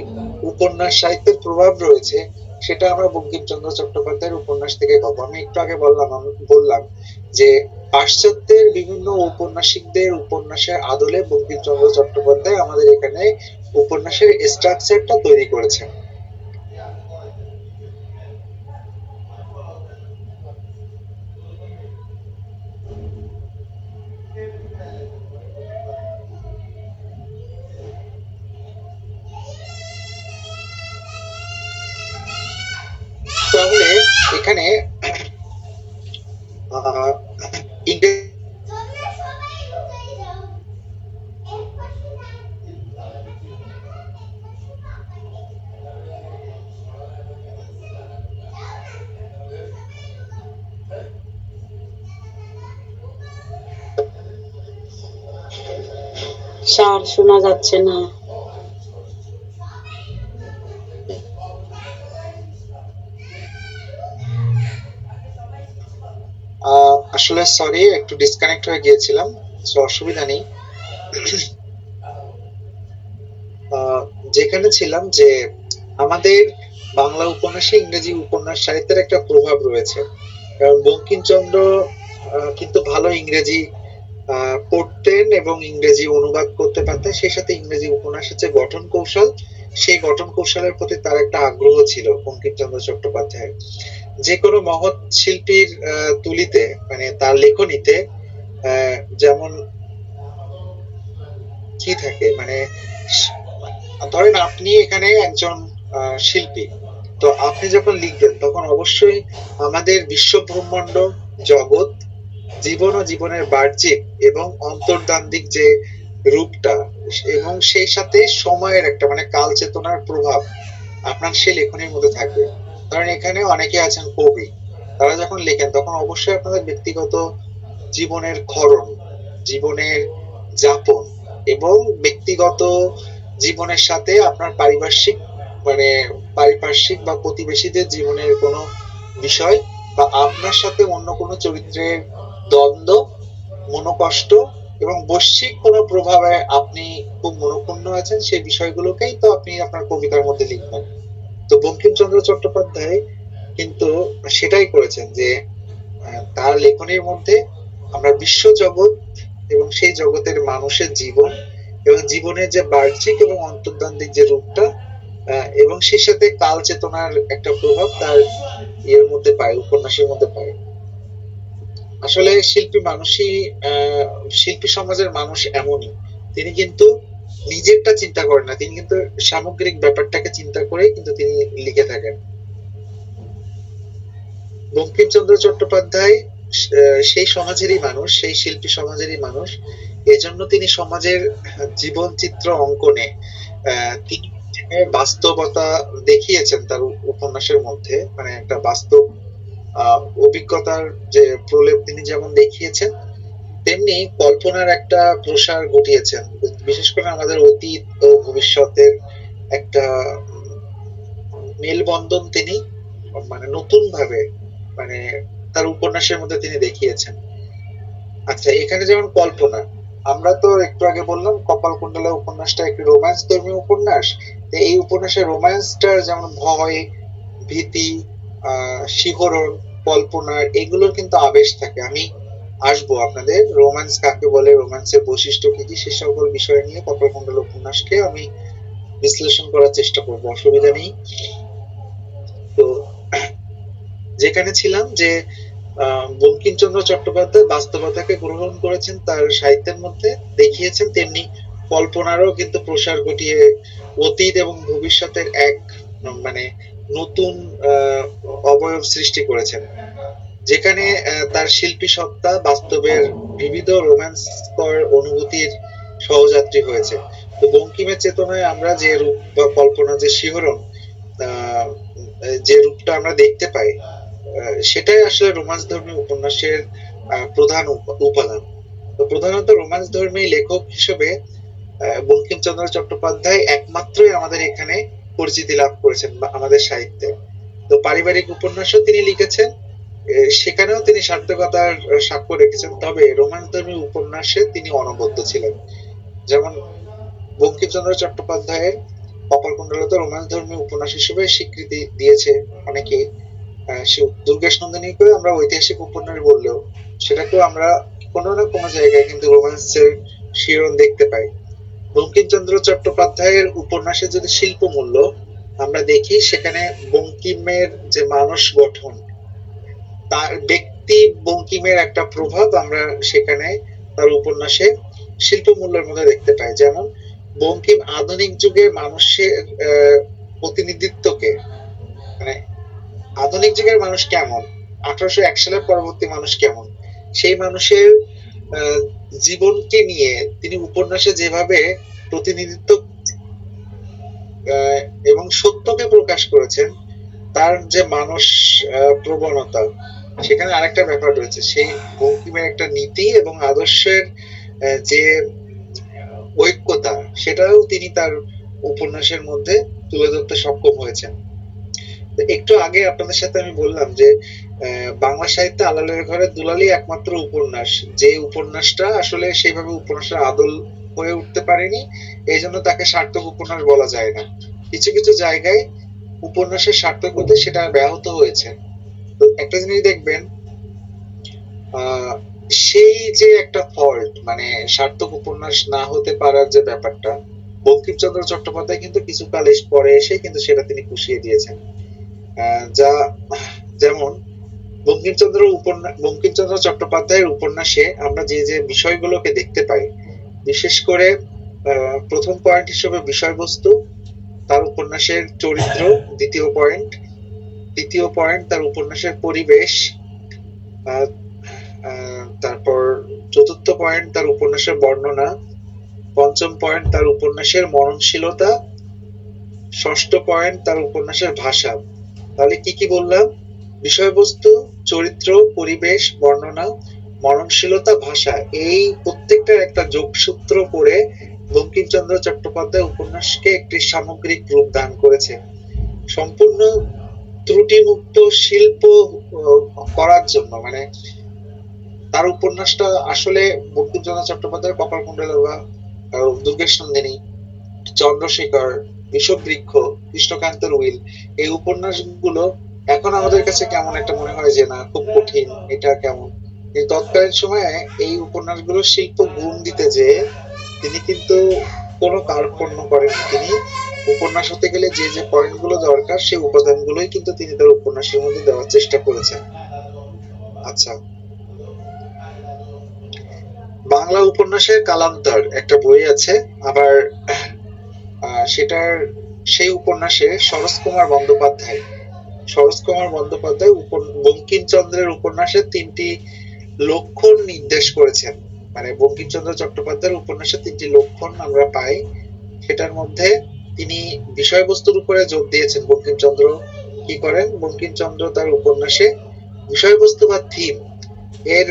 উপন্যাস সাহিত্যের প্রভাব রয়েছে সেটা আমরা বঙ্কিমচন্দ্র চট্টোপাধ্যায়ের উপন্যাস থেকে পাবো। আমি একটু আগে বললাম যে পাশ্চাত্যের বিভিন্ন ঔপন্যাসিকদের উপন্যাসের আদলে বঙ্কিমচন্দ্র চট্টোপাধ্যায় আমাদের এখানে উপন্যাসের স্ট্রাকচারটা তৈরি করেছেন। তাহলে এখানে আহ ইংরেজি স্যার শোনা যাচ্ছে না। আসলে সরি, একটু ডিসকানেক্ট হয়ে গিয়েছিলাম, অসুবিধা নেই। যেখানে ছিলাম যে আমাদের বাংলা উপন্যাসে ইংরেজি উপন্যাস সাহিত্যের একটা প্রভাব রয়েছে, কারণ বঙ্কিমচন্দ্র কিন্তু ভালো ইংরেজি পড়তেন এবং ইংরেজি অনুবাদ করতে পারতেন। সেই সাথে ইংরেজি উপন্যাসের যে গঠন কৌশল, সেই গঠন কৌশলের প্রতি তার একটা আগ্রহ ছিল বঙ্কিমচন্দ্র চট্টোপাধ্যায়ের। যে কোনো মহৎ শিল্পীর তুলিতে মানে তার লেখনীতে যেমন কি থাকে মানে ধরেন আপনি এখানে একজন শিল্পী, তো আপনি যখন লিখবেন তখন অবশ্যই আমাদের বিশ্ব ব্রহ্মাণ্ড, জগৎ, জীবন ও জীবনের বাহ্যিক এবং অন্তর্দান্দিক যে রূপটা এবং সেই সাথে সময়ের একটা মানে কাল চেতনার প্রভাব আপনার সেই লেখনীর মধ্যে থাকবে। কারণ এখানে অনেকে আছেন কবি, তারা যখন লেখেন তখন অবশ্যই আপনাদের ব্যক্তিগত জীবনের ক্ষরণ, জীবনের যাপন এবং ব্যক্তিগত জীবনের সাথে আপনার পারিপার্শ্বিক বা প্রতিবেশীদের জীবনের কোনো বিষয় বা আপনার সাথে অন্য কোনো চরিত্রের দ্বন্দ্ব, মনোকষ্ট এবং বৈশ্বিক কোনো প্রভাবে আপনি খুব মনোক্ষুণ্ণ আছেন, সেই বিষয়গুলোকেই তো আপনি আপনার কবিতার মধ্যে লিখবেন। তো বঙ্কিমচন্দ্র চট্টোপাধ্যায় কিন্তু সেটাই করেছেন যে তার লেখনীর মধ্যে আমরা বিশ্বজগৎ এবং সেই জগতের মানুষের জীবন এবং জীবনের যে বাহ্যিক এবং অন্তর্দান্দিক যে রূপটা এবং সেই সাথে কাল চেতনার একটা প্রভাব তার ইয়ের মধ্যে পায়, উপন্যাসের মধ্যে পায়। আসলে শিল্পী সমাজের মানুষ এমনই, তিনি কিন্তু নিজেরটা চিন্তা করেন না, তিনি কিন্তু সামগ্রিক ব্যাপারটাকে চিন্তা করেই কিন্তু তিনি লিখে থাকেন। বঙ্কিমচন্দ্র চট্টোপাধ্যায় সেই সমাজেরই মানুষ, সেই শিল্পী সমাজেরই মানুষ। এজন্য তিনি সমাজের জীবন চিত্র অঙ্কনে তিনি বাস্তবতা দেখিয়েছেন তার উপন্যাসের মধ্যে, মানে একটা বাস্তব অভিজ্ঞতার যে প্রলেপ তিনি যেমন দেখিয়েছেন, তেমনি কল্পনার একটা প্রসার ঘটিয়েছেন। বিশেষ করে আমাদের অতীত ও ভবিষ্যতের একটা মেলবন্ধন তিনি মানে নতুন ভাবে মানে তার উপন্যাসের মধ্যে তিনি দেখিয়েছেন। আচ্ছা, এখানে যেমন কল্পনা, আমরা তো একটু আগে বললাম কপালকুণ্ডলা উপন্যাসটা একটি রোম্যান্স ধর্মী উপন্যাস। এই উপন্যাসের রোম্যান্সটার যেমন ভয়, ভীতি, শিহরণ, কল্পনার এগুলোর কিন্তু আবেশ থাকে। আমি আসবো আপনাদের রোম্যান্স কাকে বলে, রোম্যান্সের বৈশিষ্ট্য কি কি, সে সকল বিষয় নিয়ে কপালকুণ্ডলা উপন্যাসকে আমি বিশ্লেষণ করার চেষ্টা করবো, অসুবিধা নেই। তো যেখানে ছিলাম যে বঙ্কিমচন্দ্র চট্টোপাধ্যায় বাস্তবতাকে গ্রহণ করেছেন তার সাহিত্যের মধ্যে, দেখিয়েছেন, তেমনি কল্পনারও কিন্তু প্রসার ঘটিয়ে অতীত এবং ভবিষ্যতের এক মানে নতুন অবয়ব সৃষ্টি করেছেন, যেখানে তার শিল্পী সত্তা বাস্তবের বিবিধ রোম্যান্সকর অনুভূতির সহযাত্রী হয়েছে। তো বঙ্কিমের চেতনায় আমরা যে রূপ বা কল্পনা, যে শিহরণ, যে রূপটা আমরা দেখতে পাই, সেটাই আসলে রোমান্সধর্মী উপন্যাসের প্রধান উপাদান। তো প্রধানত রোমান্সধর্মী লেখক হিসেবে বঙ্কিমচন্দ্র চট্টোপাধ্যায় একমাত্রই আমাদের এখানে পরিচিতি লাভ করেছেন বা আমাদের সাহিত্যে। তো পারিবারিক উপন্যাসও তিনি লিখেছেন, সেখানেও তিনি সার্থকতার সাক্ষ্য রেখেছেন, তবে রোমান্সধর্মী উপন্যাসে তিনি অনবদ্য ছিলেন। যেমন বঙ্কিমচন্দ্র চট্টোপাধ্যায়ের কপালকুণ্ডলা তো রোমান্সধর্মী উপন্যাস হিসেবে স্বীকৃতি দিয়েছে অনেকেই। সে দুর্গেশ নন্দিনীকে আমরা ঐতিহাসিক উপন্যাস বললেও সেটাকেও আমরা কোনো না কোনো জায়গায় কিন্তু রোমান্সের শিরোন দেখতে পাই। বঙ্কিমচন্দ্র চট্টোপাধ্যায়ের উপন্যাসে যদি শিল্প মূল্য আমরা দেখি, সেখানে বঙ্কিমের যে মানস গঠন, তার ব্যক্তি বঙ্কিমের একটা প্রভাব আমরা সেখানে তার উপন্যাসে শিল্প মূল্যের মধ্যে দেখতে পাই। যেমন বঙ্কিম আধুনিক যুগের মানুষের প্রতিনিধিত্বকে, মানে আধুনিক যুগের মানুষ কেমন, 1801 সালের পরবর্তী মানুষ কেমন, সেই মানুষের জীবনকে নিয়ে তিনি উপন্যাসে যেভাবে প্রতিনিধিত্ব এবং সত্যকে প্রকাশ করেছেন, তার যে মানুষ প্রবণতা, সেখানে আরেকটা ব্যাপার রয়েছে, সেই বঙ্কিমের একটা নীতি এবং আদর্শের যে ঐক্যতা, সেটাও তিনি তার উপন্যাসের মধ্যে তুলে ধরতে সক্ষম হয়েছেন। একটু আগে আপনাদের সাথে আমি বললাম যে বাংলা সাহিত্যে আলালের ঘরে দুলালি একমাত্র উপন্যাস, যে উপন্যাসটা আসলে সেইভাবে উপন্যাসের আদল হয়ে উঠতে পারেনি, এই জন্য তাকে সার্থক উপন্যাস বলা যায় না। কিছু কিছু জায়গায় উপন্যাসের সার্থক হতে সেটা ব্যাহত হয়েছে। তো একটা জিনিস দেখবেন, সেই যে একটা ফল্ট, মানে সার্থক উপন্যাস না হতে পারার যে ব্যাপারটা, বঙ্কিমচন্দ্র চট্টোপাধ্যায় কিন্তু কিছুকাল পরে এসে কিন্তু সেটা তিনি পুষিয়ে দিয়েছেন। যা যেমন বঙ্কিমচন্দ্র চট্টোপাধ্যায়ের উপন্যাসে আমরা যে যে বিষয়গুলোকে দেখতে পাই, বিশেষ করে প্রথম পয়েন্ট হিসেবে বিষয়বস্তু, তার উপন্যাসের চরিত্র, দ্বিতীয় পয়েন্ট তার উপন্যাসের পরিবেশ, তারপর চতুর্থ পয়েন্ট তার উপন্যাসের বর্ণনা, পঞ্চম পয়েন্ট তার উপন্যাসের মননশীলতা, ষষ্ঠ পয়েন্ট তার উপন্যাসের ভাষা। তাহলে কি কি বললাম? বিষয়বস্তু, চরিত্র, পরিবেশ, বর্ণনা, মননশীলতা, ভাষা, এই প্রত্যেকটার একটা যোগসূত্র করে বঙ্কিমচন্দ্র চট্টোপাধ্যায় উপন্যাসকে একটি সামগ্রিক রূপ দান করেছে। সম্পূর্ণ ত্রুটিমুক্ত শিল্প করার জন্য, মানে তার উপন্যাসটা আসলে বঙ্কিমচন্দ্র চট্টোপাধ্যায়ের কপালকুণ্ডলা বা দুর্গেশ নন্দিনী, চন্দ্রশেখর, বিষবৃক্ষ, কৃষ্ণকান্তের উইল, এই উপন্যাসগুলো এখন আমাদের কাছে কেমন একটা মনে হয় যে না, খুব কঠিন, এটা কেমন, কিন্তু তৎকালীন সময়ে এই উপন্যাসগুলো শিল্প গুণ দিতে যে তিনি কিন্তু কোনো কার্পণ্য করেন। তিনি উপন্যাস হতে গেলে যে যে পয়েন্টগুলো দরকার, সেই উপাদানগুলোই কিন্তু তিনি তার উপন্যাসের মধ্যে দেওয়ার চেষ্টা করেছেন। আচ্ছা, বাংলা উপন্যাসের কালান্তর একটা বই আছে, আবার সেটার সেই উপন্যাসে সরোজ কুমার বন্দ্যোপাধ্যায় বঙ্কিমচন্দ্রের উপন্যাসে 3টি লক্ষণ নির্দেশ করেছেন। মানে বঙ্কিমচন্দ্র চট্টোপাধ্যায়ের উপন্যাসে 3টি লক্ষণ আমরা পাই, সেটার মধ্যে তিনি বিষয়বস্তুর উপরে জোর দিয়েছেন। বঙ্কিমচন্দ্র কি করেন? বঙ্কিমচন্দ্র তার উপন্যাসে বিষয়বস্তু বা থিম এর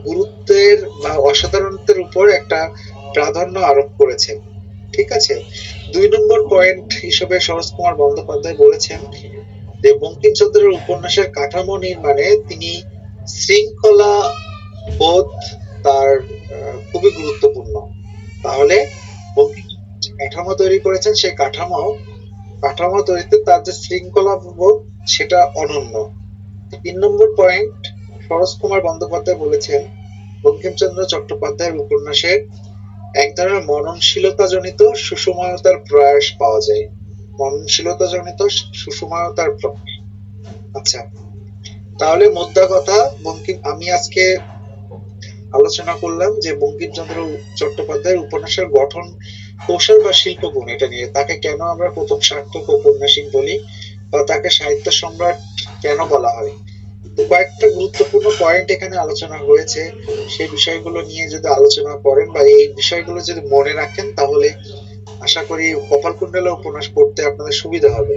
গুরুত্বের বা অসাধারণত্বের উপর একটা প্রাধান্য আরোপ করেছেন। ঠিক আছে। 2 নম্বর পয়েন্ট হিসেবে সরোজ কুমার বন্দ্যোপাধ্যায় বলেছেন যে বঙ্কিমচন্দ্রের উপন্যাসের কাঠামো নির্মাণে তিনি শৃঙ্খলা বোধ তার খুবই গুরুত্বপূর্ণ। তাহলে কাঠামো তৈরি করেছেন, সেই কাঠামো তৈরিতে তার যে শৃঙ্খলা বোধ, সেটা অনন্য। 3 নম্বর পয়েন্ট, সরোজ কুমার বন্দ্যোপাধ্যায় বলেছেন বঙ্কিমচন্দ্র চট্টোপাধ্যায়ের উপন্যাসের এক ধরনের মননশীলতা জনিত সুষমতার প্রয়াস পাওয়া যায়। আচ্ছা, তাহলে মোদ্দা কথা, আমি আজকে আলোচনা করলাম যে বঙ্কিমচন্দ্র চট্টোপাধ্যায়ের উপন্যাসের গঠন কৌশল বা শিল্পগুণ, এটা নিয়ে তাকে কেন আমরা প্রথম সার্থক ঔপন্যাসিক বলি বা তাকে সাহিত্য সম্রাট কেন বলা হয়। তো কয়েকটা গুরুত্বপূর্ণ পয়েন্ট এখানে আলোচনা হয়েছে। সেই বিষয়গুলো নিয়ে যদি আলোচনা করেন বা এই বিষয়গুলো যদি মনে রাখেন, তাহলে আশা করি কপালকুণ্ডলা উপন্যাস পড়তে আপনাদের সুবিধা হবে।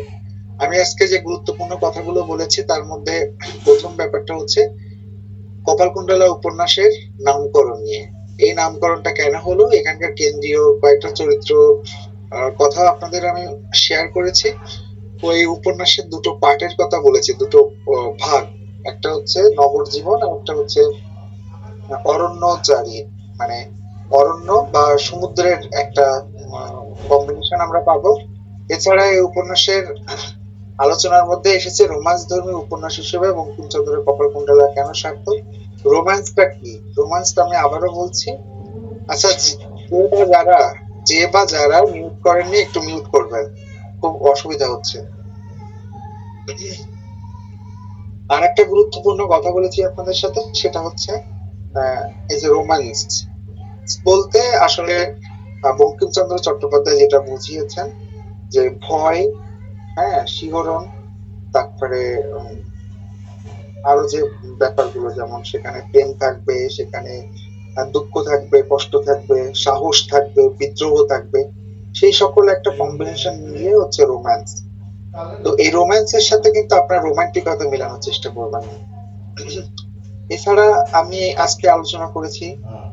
আমি আজকে যে গুরুত্বপূর্ণ কথাগুলো বলেছি তার মধ্যে প্রথম ব্যাপারটা হচ্ছে কপালকুণ্ডলা উপন্যাসের নামকরণ নিয়ে। এই নামকরণটা কেন হলো, এখানকার কেন্দ্রীয় কয়েকটা চরিত্র কথা আপনাদের আমি শেয়ার করেছি। ওই উপন্যাসের দুটো পার্টের কথা বলেছি, দুটো ভাগ। একটা হচ্ছে নগর জীবন আর একটা হচ্ছে অরণ্যচারী, মানে অরণ্য বা সমুদ্রের একটা কম্বিনেশন আমরা পাবো। এছাড়া এই উপন্যাসের আলোচনার মধ্যে এসেছে রোমান্স ধর্মী উপন্যাস হিসেবে বঙ্কিমচন্দ্রের কপালকুণ্ডলা কেন সার্থক। রোমান্সটা কি, রোমান্সটা আমি আবারও বলছি। আচ্ছা, যে বা যারা মিউট করেননি একটু মিউট করবেন, খুব অসুবিধা হচ্ছে। আর একটা গুরুত্বপূর্ণ কথা বলেছি আপনাদের সাথে, সেটা হচ্ছে এই যে রোমান্স বলতে আসলে বঙ্কিমচন্দ্র চট্টোপাধ্যায় যেটা বুঝিয়েছেন যে ভয়, হ্যাঁ, শিহরণ, তারপরে আরো যে ব্যাপারগুলো, যেমন সেখানে প্রেম থাকবে, সেখানে দুঃখ থাকবে, কষ্ট থাকবে, সাহস থাকবে, বিদ্রোহ থাকবে, সেই সকল একটা কম্বিনেশন মিলিয়ে হচ্ছে রোম্যান্স। তো এই রোম্যান্সের সাথে কিন্তু আপনার রোমান্টিকতা মেলানোর চেষ্টা করবেন না। এছাড়া আমি আজকে আলোচনা করেছি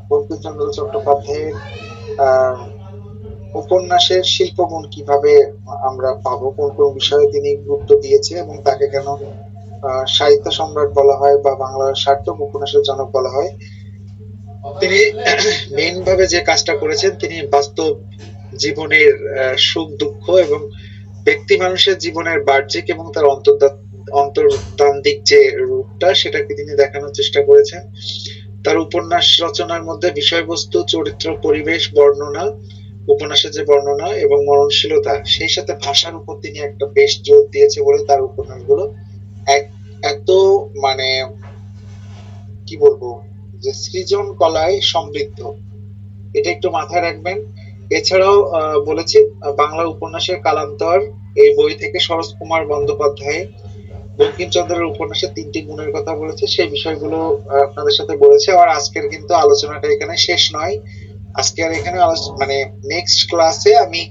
বঙ্কিমচন্দ্র চট্টোপাধ্যায়ের আহ উপন্যাসের শিল্পগুণ কিভাবে আমরা পাবো, কোন কোন বিষয়ে তিনি গুরুত্ব দিয়েছে এবং তাকে কেন সাহিত্য সম্রাট বলা হয় বা বাংলার সার্থক উপন্যাসের জনক বলা হয়। তিনি মেইন ভাবে যে কাজটা করেছেন, তিনি বাস্তব জীবনের সুখ দুঃখ এবং ব্যক্তি মানুষের জীবনের বাহ্যিক এবং তার অন্তর্তান্ত্রিক যে রূপটা, সেটাকে তিনি দেখানোর চেষ্টা করেছেন। তার উপন্যাস রচনার মধ্যে বিষয়বস্তু, চরিত্র, পরিবেশ বর্ণনা, উপন্যাসের যে বর্ণনা এবং মননশীলতা, সেই সাথে ভাষার উপর তিনি একটা বেশ জোর দিয়েছে বলে তার উপন্যাসগুলো এত, মানে কি বলবো, যে সৃজন কলায় সমৃদ্ধ, এটা একটু মাথায় রাখবেন। এছাড়াও বলেছি বাংলা উপন্যাসের কালান্তর এই বই থেকে শরৎ কুমার বন্দ্যোপাধ্যায় বঙ্কিমচন্দ্রের উপন্যাসের 3টি গুণের কথা বলেছে, সেই বিষয়গুলো আপনাদের সাথে বলেছে। আর আজকের কিন্তু আলোচনাটা এখানে শেষ নয়। আজকে আর এখানে মানে নেক্সট ক্লাসে আমি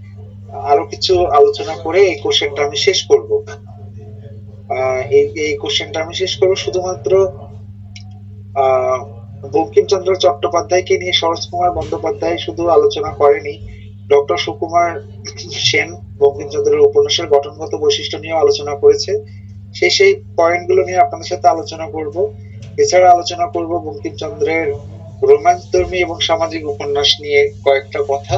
আরো কিছু আলোচনা করে এই কোশ্চেনটা আমি শেষ করব। এই কোশ্চেনটা আমি শেষ করব শুধুমাত্র বঙ্কিমচন্দ্র চট্টোপাধ্যায়কে নিয়ে শরৎ কুমার বন্দ্যোপাধ্যায় শুধু আলোচনা করেনি, ডক্টর সুকুমার সেন বঙ্কিমচন্দ্রের উপন্যাসের গঠনগত বৈশিষ্ট্য নিয়ে আলোচনা করেছে। সেই পয়েন্টগুলো নিয়ে আপনাদের সাথে আলোচনা করব। এছাড়া আলোচনা করব বঙ্কিমচন্দ্রের রোমান্সধর্মী এবং সামাজিক উপন্যাস নিয়ে কয়েকটা কথা।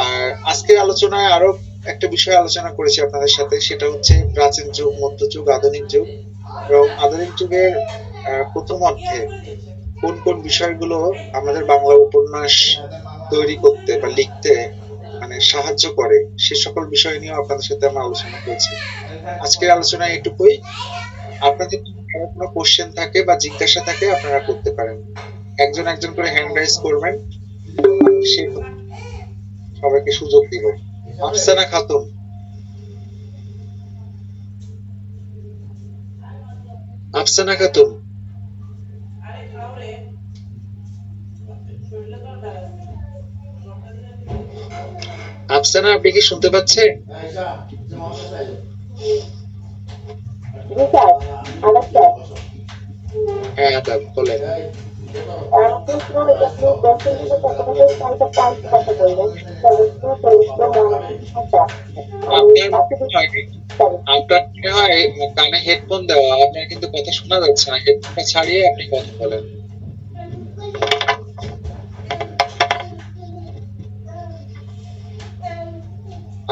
আর আজকের আলোচনায় আরো একটা বিষয় আলোচনা করেছি আপনাদের সাথে, সেটা হচ্ছে প্রাচীন যুগ, মধ্যযুগ, আধুনিক যুগ। এবং আধুনিক যুগের প্রথম অর্ধে কোন কোন বিষয়গুলো আমাদের বাংলা উপন্যাস তৈরি করতে বা লিখতে মানে সাহায্য করে, সে সকল বিষয় নিয়ে আপনাদের সাথে আমরা আলোচনা করেছি। আজকের আলোচনা এটুকুই। আপনাদের যদি কোনো কোশ্চেন থাকে বা জিজ্ঞাসা থাকে আপনারা করতে পারেন। একজন একজন করে হ্যান্ড রাইজ করবেন, সে সবাইকে সুযোগ দিব। আফসানা খাতুন। আফসানা খাতুন, আফসানা, আপনি কি শুনতে পাচ্ছেন? জি স্যার, আদাব স্যার। হ্যাঁ আদাব, বলেন। বঙ্কিমচন্দ্র চট্টোপাধ্যায়ের কয়েকটা কথা বললেন, চরিত্র, চরিত্র, মানসিক ভাষা। আপনার আপনার মনে হয় কানে হেডফোন দেওয়া, আপনার কিন্তু কথা শোনা যাচ্ছে না। হেডফোনটা ছাড়িয়ে আপনি কথা বলেন।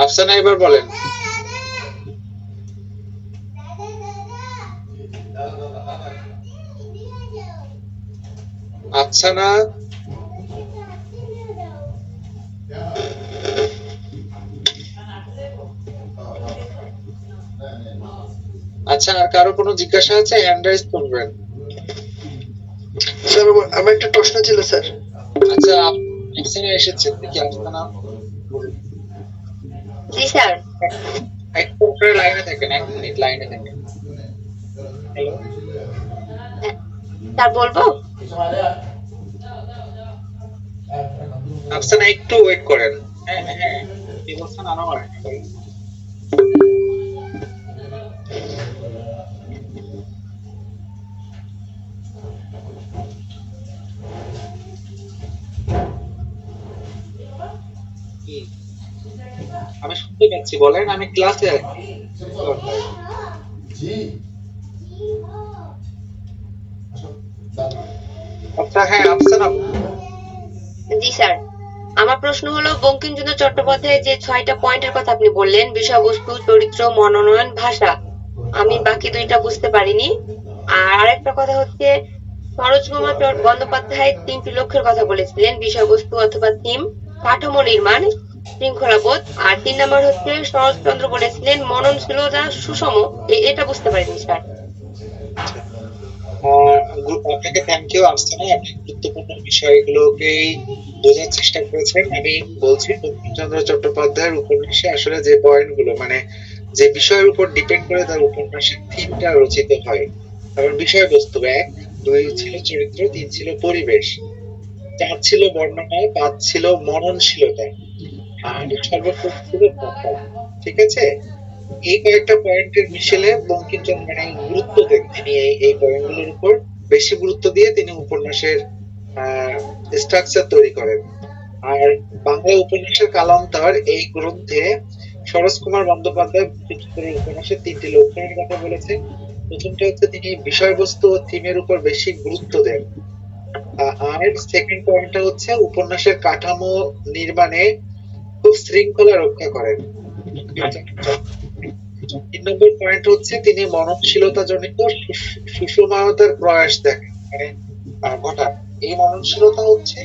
আফসানা, এবার বলেন। আফসানা, আচ্ছা, আর কারো কোনো জিজ্ঞাসা আছে? হ্যান্ড রাইজ করবেন। স্যার আমার একটা প্রশ্ন ছিল স্যার। আচ্ছা, এখানে এসেছেন কি আপনার? জি স্যার। একটু উপরে লাইনে থাকেন, 1 মিনিট লাইনে থাকেন। হ্যালো, স্যার বলবো? আফসানা একটু ওয়েট করেন। হ্যাঁ হ্যাঁ, কি বলছেন আনোয়ার? কি? আমি শুনতে পাচ্ছি, বলেন। আমি ক্লাসে আছি। আচ্ছা, হ্যাঁ আফসানা, জি স্যার। আমার প্রশ্ন হলো, বঙ্কিমচন্দ্র চট্টোপাধ্যায়ের যে 6টা পয়েন্টের কথা আপনি বললেন, বিষয়বস্তু, চরিত্র, মনোনয়ন, ভাষা, আমি বাকি 2টা বুঝতে পারিনি। আর আরেকটা কথা হচ্ছে, সরোজকুমার বন্দ্যোপাধ্যায় 3টি লক্ষ্যের কথা বলেছিলেন, বিষয়বস্তু অথবা থিম, কাঠামো নির্মাণ, শৃঙ্খলাবোধ। আর 3 নাম্বার হচ্ছে, শরৎচন্দ্র বলেছিলেন মননশীলতা সুষম। এটা বুঝতে পারিনি স্যার। আপনাকে থ্যাংক ইউ আফসানা, আপনি গুরুত্বপূর্ণ বিষয়গুলোকেই বোঝার চেষ্টা করেছেন। আমি বলছি, বঙ্কিমচন্দ্র চট্টোপাধ্যায়ের উপন্যাসে আসলে যে পয়েন্টগুলো, মানে যে বিষয়ের উপর ডিপেন্ড করে তার উপন্যাসের থিমটা রচিত হয়। তারপর বিষয়বস্তু 1, 2 ছিল চরিত্র, 3 ছিল পরিবেশ, 4 ছিল বর্ণনা, 5 ছিল মননশীলতা, আর সর্বশেষ ছিল ভাষা। ঠিক আছে? এই কয়েকটা পয়েন্টের মিশেলে বঙ্কিমচন্দ্র মানে গুরুত্ব দেন তিনি এই পয়েন্টগুলোর উপর বেশি গুরুত্ব দিয়ে তিনি উপন্যাসের স্ট্রাকচার তৈরি করেন। আর বাংলা উপন্যাসের কালান্তর এই গ্রন্থে সরোজকুমার বন্দ্যোপাধ্যায় বঙ্কিমচন্দ্রের উপন্যাসের 3টি লক্ষণের কথা বলেছেন। প্রথমটা হচ্ছে তিনি বিষয়বস্তু ও থিমের উপর বেশি গুরুত্ব দেন। আর সেকেন্ড পয়েন্টটা হচ্ছে উপন্যাসের কাঠামো নির্মাণে খুব শৃঙ্খলা রক্ষা করেন। 3 নম্বর পয়েন্ট হচ্ছে তিনি মননশীলতা জনিত সুষমতার প্রয়াস দেখেন, মানে ঘটান। এই মননশীলতা হচ্ছে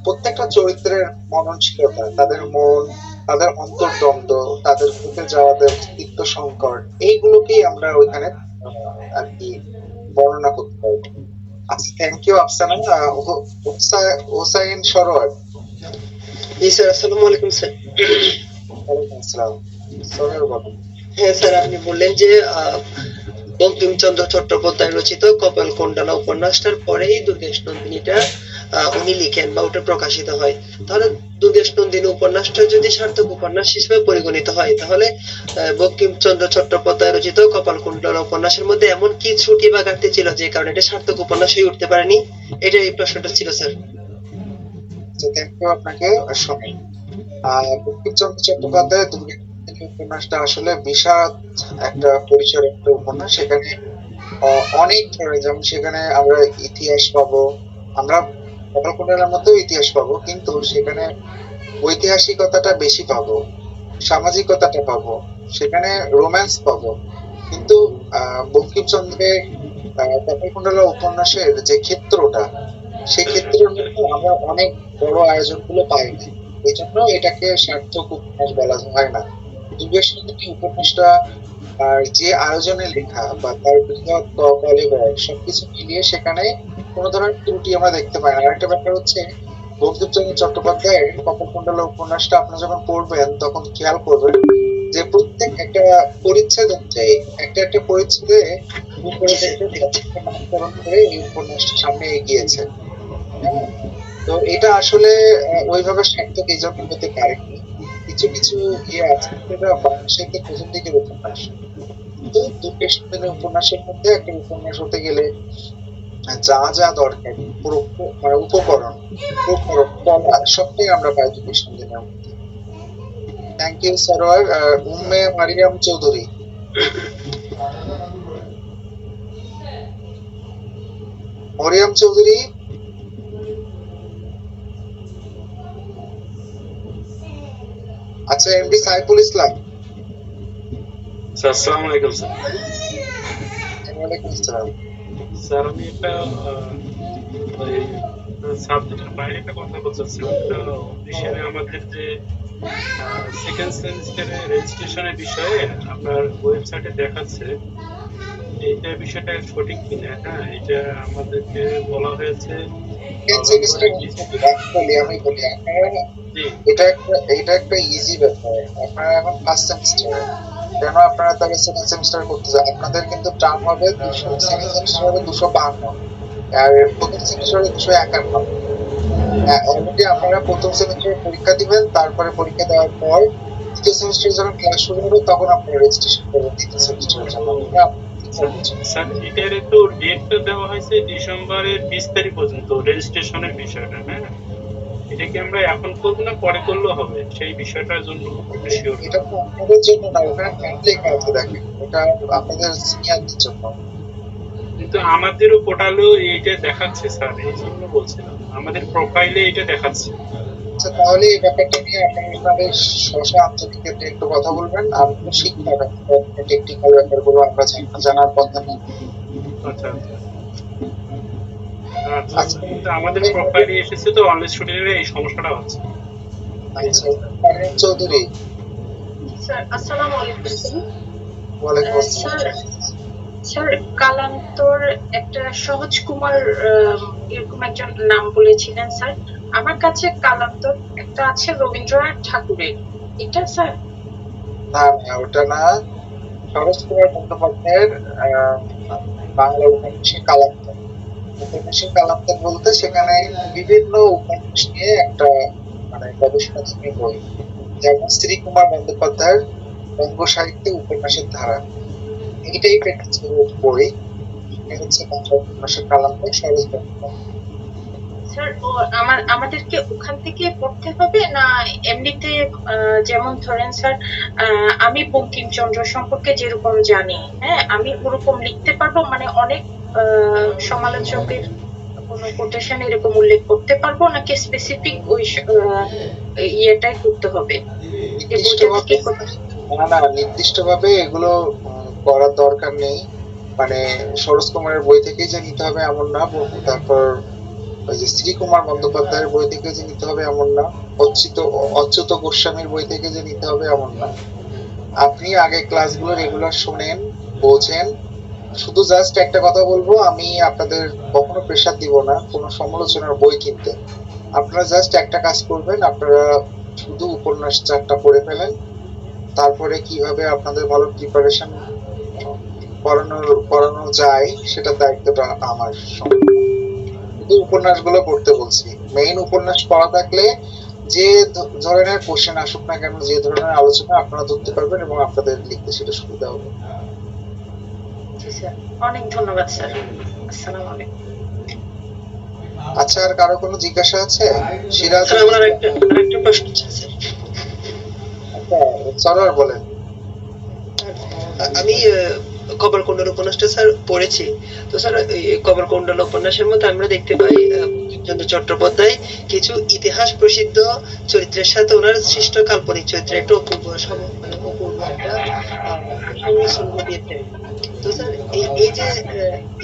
প্রত্যেকটা চরিত্রের মননশীলতা, তাদের মন, তাদের অন্তর্দ্বন্দ্ব, তাদের ঘটে যাওয়া অস্তিত্ব সংকট, এইগুলোকেই আমরা ওইখানে আর কি বর্ণনা করতে পারবো। আচ্ছা, থ্যাংক ইউ আফসানা। হোসাইন সরোয়ার। জি স্যার, আসসালামু আলাইকুম স্যার। ওয়ালাইকুম আসসালাম। সরোয়ার বলুন। হ্যাঁ স্যার, আপনি বললেন যে বঙ্কিমচন্দ্র চট্টোপাধ্যায় রচিত কপালকুণ্ডলা উপন্যাসটার পরেই দুর্গেশ নন্দিনীটা উনি লিখেন বা ওটা প্রকাশিত হয়। তাহলে দুর্গেশ নন্দিনী উপন্যাসটা যদি সার্থক উপন্যাস হিসেবে পরিগণিত হয়, তাহলে বঙ্কিমচন্দ্র চট্টোপাধ্যায় রচিত কপালকুণ্ডলা উপন্যাসের মধ্যে এমন কি ত্রুটি বা ঘাটতি ছিল যে কারণে এটা সার্থক উপন্যাস হয়ে উঠতে পারেনি? এটা এই প্রশ্নটা ছিল স্যার। থ্যাংক ইউ আপনাকে। শোনেন, বঙ্কিমচন্দ্র চট্টোপাধ্যায়ের দুর্গেশ নন্দিনী উপন্যাসটা আসলে বিষাদ একটা পরিসরের একটা উপন্যাস। সেখানে অনেক ধরনের, যেমন সেখানে আমরা ইতিহাস পাবো, আমরা কপালকুণ্ডলার মধ্যেও ইতিহাস পাবো, কিন্তু সেখানে ঐতিহাসিকতাটা বেশি পাবো, সামাজিকতাটা পাবো, সেখানে রোম্যান্স পাবো। কিন্তু বঙ্কিমচন্দ্রের কপালকুণ্ডলা উপন্যাসের যে ক্ষেত্রটা, সেই ক্ষেত্রের মধ্যে আমরা অনেক বড় আয়োজনগুলো পাই না। এই জন্য এটাকে সার্থক উপন্যাস বলা হয় না। দুর্গেশ নন্দিনী উপন্যাসটা যে আয়োজনে লেখা বা তার বৃহৎ কলেবর সবকিছু মিলিয়ে সেখানে কোনো ধরনের ত্রুটি আমরা দেখতে পাই না। আরেকটা ব্যাপার হচ্ছে, বঙ্কিমচন্দ্র চট্টোপাধ্যায়ের কপালকুণ্ডলা উপন্যাসটা আপনি যখন পড়বেন তখন খেয়াল করবেন যে প্রত্যেক একটা পরিচ্ছেদ অনুযায়ী একটা একটা পরিচ্ছেদে উপরে নামকরণ করে এই উপন্যাসটা সামনে এগিয়েছে। হ্যাঁ, তো এটা আসলে ওইভাবে সার্থক এই জন্য হতে পারেনি। কিছু কিছু ইয়ে আছে যেটা বাংলাদেশের প্রথম দিকের উপন্যাস, কিন্তু দুর্গেশ নন্দিনী উপন্যাসের মধ্যে একটা উপন্যাস হতে গেলে যা যা দরকার পুরো মানে উপকরণ, কলা সবটাই আমরা পাই দুর্গেশ নন্দিনীর মধ্যে। Thank you Sarwar. উম্মে মারিয়াম চৌধুরী। মরিয়াম চৌধুরী। আচ্ছা, এমডি সাইফুল ইসলাম। স্যার আসসালামু আলাইকুম স্যার। ওয়ালাইকুম আসসালাম। স্যার আমি একটা ওই সাবজেক্টের বাইরে একটা কথা বলতে চাচ্ছিলাম। এটা হিসেবে আমাদের যে সেকেন্ড সেমিস্টারে রেজিস্ট্রেশনের বিষয়ে আপনার ওয়েবসাইটে দেখাচ্ছে, এইটা বিষয়টা সঠিক কিনা? হ্যাঁ, এটা আমাদেরকে বলা হয়েছে সেমিস্টার নভেম্বরের 20। আমি বলি আপনারা জি, এটা একটা ইজি ব্যাপার। আপনারা এখন ফার্স্ট সেমিস্টারে, কেন আপনারা তাহলে সেকেন্ড সেমিস্টার করতে চান? আপনাদের কিন্তু টার্ম হবে 200, সেকেন্ড সেমিস্টার হবে 252, আর প্রথম সেমিস্টার হবে 251। অলরেডি আপনারা প্রথম সেমিস্টারে পরীক্ষা দিবেন, তারপরে পরীক্ষা দেওয়ার পর দ্বিতীয় সেমিস্টারে যখন ক্লাস শুরু হবে তখন আপনারা রেজিস্ট্রেশন করবেন দ্বিতীয় সেমিস্টারের জন্য। স্যার এটার একটু ডেটটা দেওয়া হয়েছে ডিসেম্বরের 20 তারিখ পর্যন্ত রেজিস্ট্রেশনের বিষয়টা। হ্যাঁ, এটা কি আমরা এখন করবো না পরে করলেও হবে? সেই বিষয়টার জন্য একটু শিওর। এটা তো আপনাদের জন্য না, ওখানে নাম লেখা আছে দেখেন, এটা আপনাদের সিনিয়রদের জন্য। কিন্তু আমাদেরও পোর্টালেও এইটা দেখাচ্ছে স্যার, এই জন্য বলছিলাম আমাদের প্রোফাইলে এটা দেখাচ্ছে। আচ্ছা, তাহলে এই ব্যাপারটা নিয়ে আপনাদের স্ব আন্তরিকতা একটু কথা বলবেন। আমি তো শিক্ষক, টেকনিক্যাল ব্যাপারগুলো আমরা জানার কথা নেই। আচ্ছা আচ্ছা আচ্ছা, কিন্তু আমাদের প্রোফাইলে এসেছে তো অনলাইন স্টুডেন্টের এই সমস্যাটা হচ্ছে। আচ্ছা, পারভীন চৌধুরী, স্যার আসসালামু আলাইকুম। ওয়ালাইকুম স্যার আসসালাম। স্যার কালান্তর একটা সহজ কুমার এরকম একজন নাম বলেছিলেন স্যার। আমার কাছে কালান্তর একটা আছে রবীন্দ্রনাথ ঠাকুরের, এটা স্যার? না না, ওটা না। সরোজ কুমার বন্দ্যোপাধ্যায়ের বাংলা উপন্যাসের কালান্তর। উপন্যাসের কালান্তর বলতে সেখানে বিভিন্ন উপন্যাস নিয়ে একটা মানে গবেষণাধর্মী বই, যেমন শ্রীকুমার বন্দ্যোপাধ্যায়ের বঙ্গ সাহিত্যে উপন্যাসের ধারা, এই টাইপের কিছু বই। এটা হচ্ছে বাংলা উপন্যাসের কালান্তর, সরোজ বন্দ্যোপাধ্যায়। স্যার আমাদেরকে ওখান থেকে পড়তে হবে না এমনিতে? যেমন ধরেন স্যার, আমি বঙ্কিমচন্দ্র সম্পর্কে যেরকম জানি, হ্যাঁ, আমি ওরকম লিখতে পারবো? মানে অনেক সমালোচকের কোনো কোটেশন এরকম উল্লেখ করতে পারবো, নাকি স্পেসিফিক ওই ইয়েটাই করতে হবে? যে বইটা থেকে না না, নির্দিষ্টভাবে এগুলো করার দরকার নেই। মানে সরোজ কুমারের বই থেকেই যে নিতে হবে এমন না, তারপর ওই যে শ্রীকুমার বন্দ্যোপাধ্যায়ের বই থেকে যে নিতে হবে এমন না, অচ্যুত গোস্বামীর বই থেকে যে নিতে হবে এমন না। আপনি আগে ক্লাসগুলো রেগুলার শোনেন, বোঝেন। শুধু জাস্ট একটা কথা বলবো, আমি আপনাদের কখনো প্রেশার দিব না কোনো সমালোচনার বই কিনতে। আপনারা জাস্ট একটা কাজ করবেন, আপনারা শুধু উপন্যাস 4টা পড়ে ফেলেন, তারপরে কিভাবে আপনাদের ভালো প্রিপারেশন করানো যায় সেটার দায়িত্বটা আমার। শুধু উপন্যাসগুলো পড়তে বলছি। মেইন উপন্যাস পড়া থাকলে যে ধরনের কোশ্চেন আসুক না কেন, যে ধরনের আলোচনা আপনারা ধরতে পারবেন এবং আপনাদের লিখতে সেটা সুবিধা হবে। জি স্যার, অনেক ধন্যবাদ স্যার। আসসালামু আলাইকুম। আচ্ছা, আর কারো কোনো জিজ্ঞাসা আছে? সিরাজ, স্যার আমার আরেকটা প্রশ্ন আছে স্যার। আচ্ছা, সরোয়ার বলেন। আমি কপালকুণ্ডল উপন্যাসটা স্যার পড়েছি। তো স্যার এই কপালকুণ্ডল উপন্যাসের মধ্যে আমরা দেখতে পাই বঙ্কিমচন্দ্র চট্টোপাধ্যায় কিছু ইতিহাস প্রসিদ্ধ চরিত্রের সাথে ওনার সৃষ্ট কাল্পনিক চরিত্রের একটা অপূর্ব একটা সংমিশ্রণ ঘটিয়েছেন। তো স্যার এই যে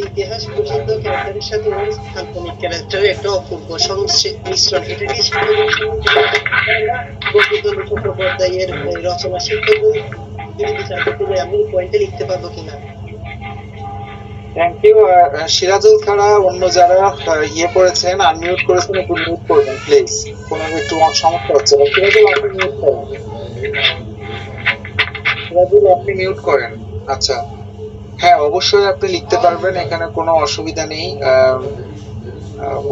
ইতিহাস প্রসিদ্ধ ক্যারেক্টারের সাথে ওনার কাল্পনিক ক্যারেক্টারের একটা অপূর্ব সংমিশ্রণ, এটা কি বঙ্কিমচন্দ্র চট্টোপাধ্যায়ের রচনা শিল্পগুণ বিচার করতে যাই আমি পয়েন্টে লিখতে পারবো কিনা? Thank you. সিরাজুল ছাড়া অন্য যারা করেছেন, আনমিউট করেছেন, একটু মিউট করবেন প্লিজ। কোনো একটু সমস্যা হচ্ছে না। সিরাজুল, আপনি মিউট করেন। সিরাজুল, আপনি মিউট করেন। আচ্ছা, হ্যাঁ, অবশ্যই আপনি লিখতে পারবেন, এখানে কোনো অসুবিধা নেই।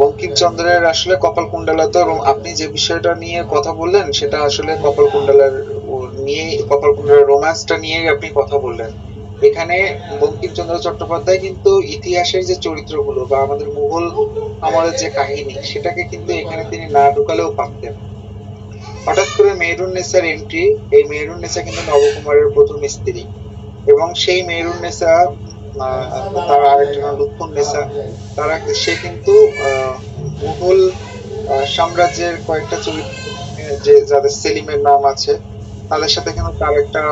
বঙ্কিমচন্দ্রের আসলে কপালকুণ্ডলা তো, এবং আপনি যে বিষয়টা নিয়ে কথা বললেন সেটা আসলে কপালকুণ্ডলার রোম্যান্সটা নিয়ে আপনি কথা বললেন। এখানে বঙ্কিমচন্দ্র চট্টোপাধ্যায় কিন্তু ইতিহাসের যে চরিত্রগুলো বা আমাদের মুঘল আমলের যে কাহিনী, সেটাকে কিন্তু এখানে তিনি না ঢুকালেও পারতেন। হঠাৎ করে মেহেরুন্নেসার এন্ট্রি, এই মেহেরুন্নেসা কিন্তু নবকুমারের প্রথম স্ত্রী, এবং সেই মেহেরুন্নেসা তার আরেকজন লুৎফুন্নেসা, সে কিন্তু মুঘল সাম্রাজ্যের কয়েকটা চরিত্র, যে যাদের সেলিমের নাম আছে, তাদের সাথে কিন্তু তার একটা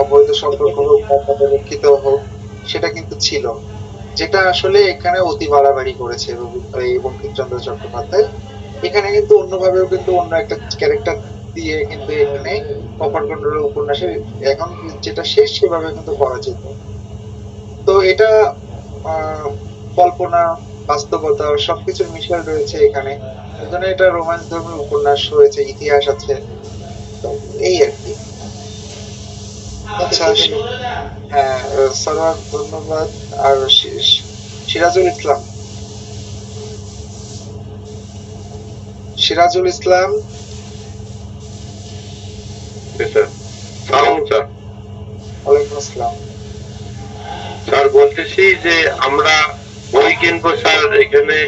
অবৈধ সম্পর্ক হোক বা তাদের রক্ষিত হোক, সেটা কিন্তু ছিল। যেটা আসলে এখানে অতি বাড়াবাড়ি করেছে এই বঙ্কিমচন্দ্র চট্টোপাধ্যায়। এখানে কিন্তু অন্যভাবেও কিন্তু অন্য একটা ক্যারেক্টার দিয়ে কিন্তু এখানে কপালকুণ্ডলা উপন্যাসের এখন যেটা শেষ সেভাবে কিন্তু করা যেত। তো এটা কল্পনা বাস্তবতা সবকিছুর মিশেল রয়েছে এখানে, এই জন্য এটা রোমান্স ধর্মী উপন্যাস হয়েছে, ইতিহাস আছে, তো এই আর কি। আচ্ছা, হ্যাঁ, সরোয়ার ধন্যবাদ। আর সিরাজুল ইসলাম, সিরাজুল ইসলাম, স্যার সালাম স্যার। ওয়ালাইকুম আসসালাম। স্যার বলতেছি যে আমরা বই কিনবো স্যার, এখানে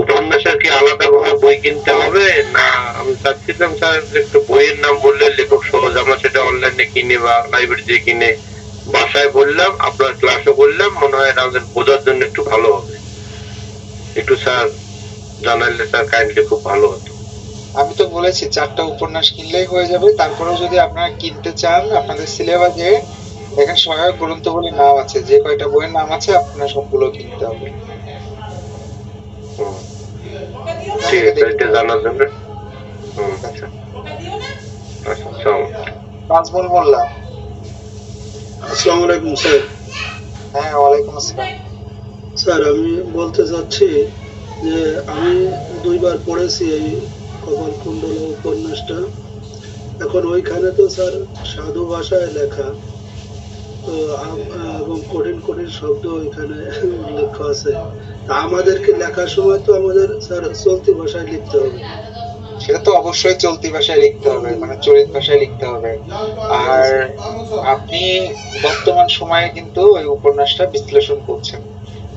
উপন্যাসের কি আলাদা ভাবে বই কিনতে হবে না? আমি চাচ্ছিলাম স্যার একটু বইয়ের নাম বললে লেখক সহজ, আমরা সেটা অনলাইনে কিনে বা লাইব্রেরিতে কিনে বাসায় বললাম, আপনার ক্লাসে বললাম, মনে হয় আমাদের বোঝার জন্য একটু ভালো হবে। একটু স্যার জানাইলে স্যার কাইন্ডলি খুব ভালো হতো। আমি তো বলেছি 4টা উপন্যাস কিনলেই হয়ে যাবে। তারপরেও যদি আপনারা কিনতে চান, আপনাদের সিলেবাসে এখানে সহায়ক গ্রন্থ বলে নাম আছে, যে কয়টা বইয়ের নাম আছে আপনার সবগুলো কিনতে হবে। হুম, ঠিক আছে, এটা জানার জন্য। আচ্ছা আচ্ছা, আসসালামু নাজমুল মোল্লা। আসসালামু আলাইকুম স্যার। হ্যাঁ, ওয়ালাইকুম আসসালাম। স্যার আমি বলতে চাচ্ছি যে আমি 2বার পড়েছি এই কপালকুণ্ডলা উপন্যাসটা। এখন ওইখানে তো স্যার সাধু ভাষায় লেখা, তো এবং কঠিন কঠিন শব্দ ওইখানে উল্লেখ আছে। তা আমাদেরকে লেখার সময় তো আমাদের স্যার চলতি ভাষায় লিখতে হবে। সেটা তো অবশ্যই চলতি ভাষায় লিখতে হবে, মানে চলিত ভাষায় লিখতে হবে। আর আপনি বর্তমান সময়ে কিন্তু ওই উপন্যাসটা বিশ্লেষণ করছেন,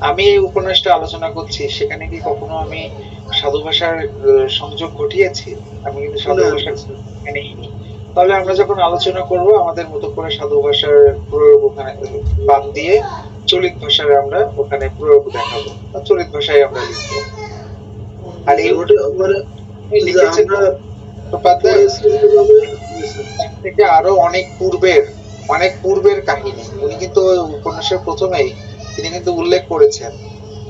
আমি এই উপন্যাসটা আলোচনা করছি, সেখানে কি কখনো আমি সাধু ভাষার সংযোগ ঘটিয়েছি? আমি কিন্তু সাধু না, ভাষার স্যার। এখানে নেই। তাহলে আমরা যখন আলোচনা করব, আমাদের মতো করে সাধু ভাষার প্রয়োগ ওখানে বাদ দিয়ে চলিত ভাষার আমরা ওখানে প্রয়োগ দেখাবো, বা চলিত ভাষায় আমরা লিখবো। আর এই ওটা মানে যে লিখেছেন আমরা চট্টোপাধ্যায় পড়েছি যেভাবে, তার থেকে আরো অনেক পূর্বের কাহিনী। উনি কিন্তু ওই উপন্যাসের প্রথমেই তিনি কিন্তু উল্লেখ করেছেন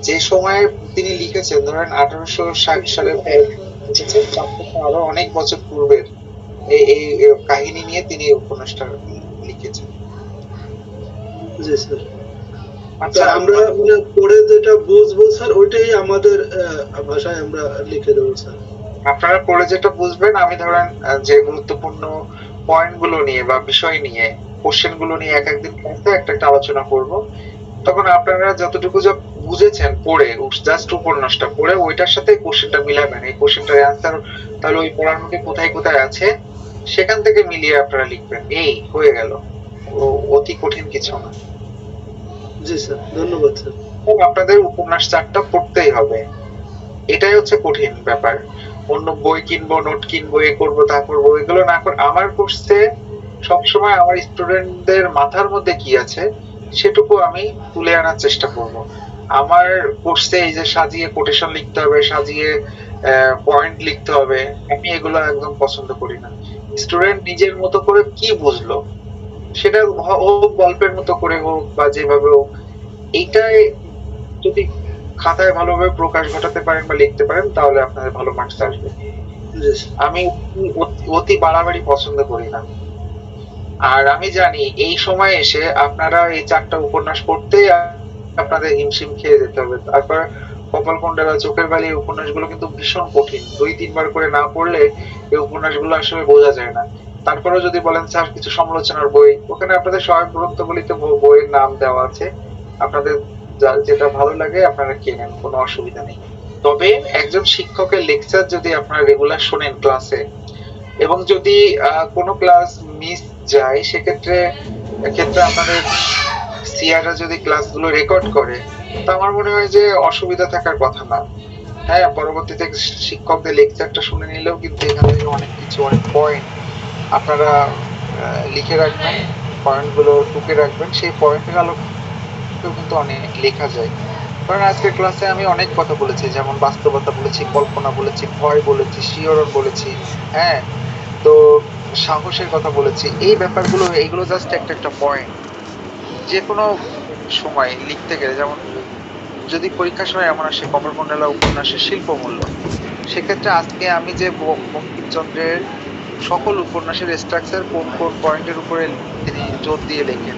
যে সময়ে তিনি লিখেছেন, ধরেন 1860 সালের পর লিখেছেন, তার থেকে আরো অনেক বছর পূর্বের এই এই কাহিনী নিয়ে তিনি এই উপন্যাসটা লিখেছেন। জি স্যার। আচ্ছা, তা আমরা মানে পড়ে যেটা বুঝবো স্যার ওইটাই আমাদের ভাষায় আমরা লিখে দেবো স্যার। আপনারা পড়ে যেটা বুঝবেন, আমি ধরেন যে গুরুত্বপূর্ণ পয়েন্ট গুলো নিয়ে বা বিষয় নিয়ে, কোশ্চেন গুলো নিয়ে এক একদিন ক্লাসে একটা একটা আলোচনা করব। তখন আপনারা যতটুকু যা বুঝেছেন পড়ে, জাস্ট উপন্যাসটা পড়ে ওইটার সাথে কোশ্চেনটা মিলাবেন, এই কোশ্চেনটার অ্যান্সার তাহলে ওই পড়ার মধ্যে কোথায় কোথায় আছে সেখান থেকে মিলিয়ে আপনারা লিখবেন। এই হয়ে গেল, অতি কঠিন কিছু না। জি স্যার, ধন্যবাদ স্যার। এবং আপনাদের উপন্যাস 4টা পড়তেই হবে, এটাই হচ্ছে কঠিন ব্যাপার। অন্য বই কিনবো, নোট কিনবো, এ করবো তা করবো, এগুলো না করে আমার কোর্সে সবসময় আমার স্টুডেন্টদের মাথার মধ্যে কি আছে সেটুকু আমি তুলে আনার চেষ্টা করব। আমার কোর্সে এই যে সাজিয়ে কোটেশন লিখতে হবে, সাজিয়ে পয়েন্ট লিখতে হবে, আমি এগুলো একদম পছন্দ করি না। স্টুডেন্ট নিজের মতো করে কি বুঝলো সেটা হোক, গল্পের মতো করে হোক বা যেভাবে হোক, এইটাই যদি খাতায় ভালোভাবে প্রকাশ ঘটাতে পারেন বা লিখতে পারেন, তাহলে আপনাদের ভালো মার্কস আসবে। জি স্যার। আমি অতি বাড়াবাড়ি পছন্দ করি না। আর আমি জানি এই সময় এসে আপনারা এই 4টা উপন্যাস পড়তেই আপনাদের হিমশিম খেয়ে যেতে হবে। তারপর কপালকুণ্ডলা, চোখের বালি, এই উপন্যাসগুলো কিন্তু ভীষণ কঠিন, 2-3 বার করে না পড়লে এই উপন্যাসগুলো আসলে বোঝা যায় না। তারপরেও যদি বলেন স্যার কিছু সমালোচনার বই, ওখানে আপনাদের সহায়ক গ্রন্থগুলিতে বইয়ের নাম দেওয়া আছে, আপনাদের যেটা ভালো লাগে আপনারা কেনেন, কোনো অসুবিধা নেই। তবে একজন শিক্ষকের লেকচার যদি আপনারা রেগুলার শোনেন ক্লাসে, এবং যদি কোনো ক্লাস মিস যায়, সেক্ষেত্রে আপনাদের সিআররা যদি ক্লাসগুলো রেকর্ড করে, তো আমার মনে হয় যে অসুবিধা থাকার কথা না। হ্যাঁ, পরবর্তীতে শিক্ষকদের লেকচারটা শুনে নিলেও কিন্তু এখান থেকে অনেক কিছু, অনেক পয়েন্ট আপনারা লিখে রাখবেন, পয়েন্টগুলো টুকে রাখবেন, সেই পয়েন্টের আলোকেও কিন্তু অনেক লেখা যায়। কারণ আজকের ক্লাসে আমি অনেক কথা বলেছি, যেমন বাস্তবতা বলেছি, কল্পনা বলেছি, ভয় বলেছি, শিহরণ বলেছি, হ্যাঁ, তো সাহসের কথা বলেছি। এই ব্যাপারগুলো, এইগুলো জাস্ট একটা একটা পয়েন্ট। যে কোনো সময় লিখতে গেলে, যেমন যদি পরীক্ষার সময় এমন আসে কপালকুণ্ডলা উপন্যাসের শিল্পমূল্য, সেক্ষেত্রে আজকে আমি যে বঙ্কিমচন্দ্রের সকল উপন্যাসের স্ট্রাকচার কোন কোন পয়েন্টের উপরে তিনি জোর দিয়ে লেখেন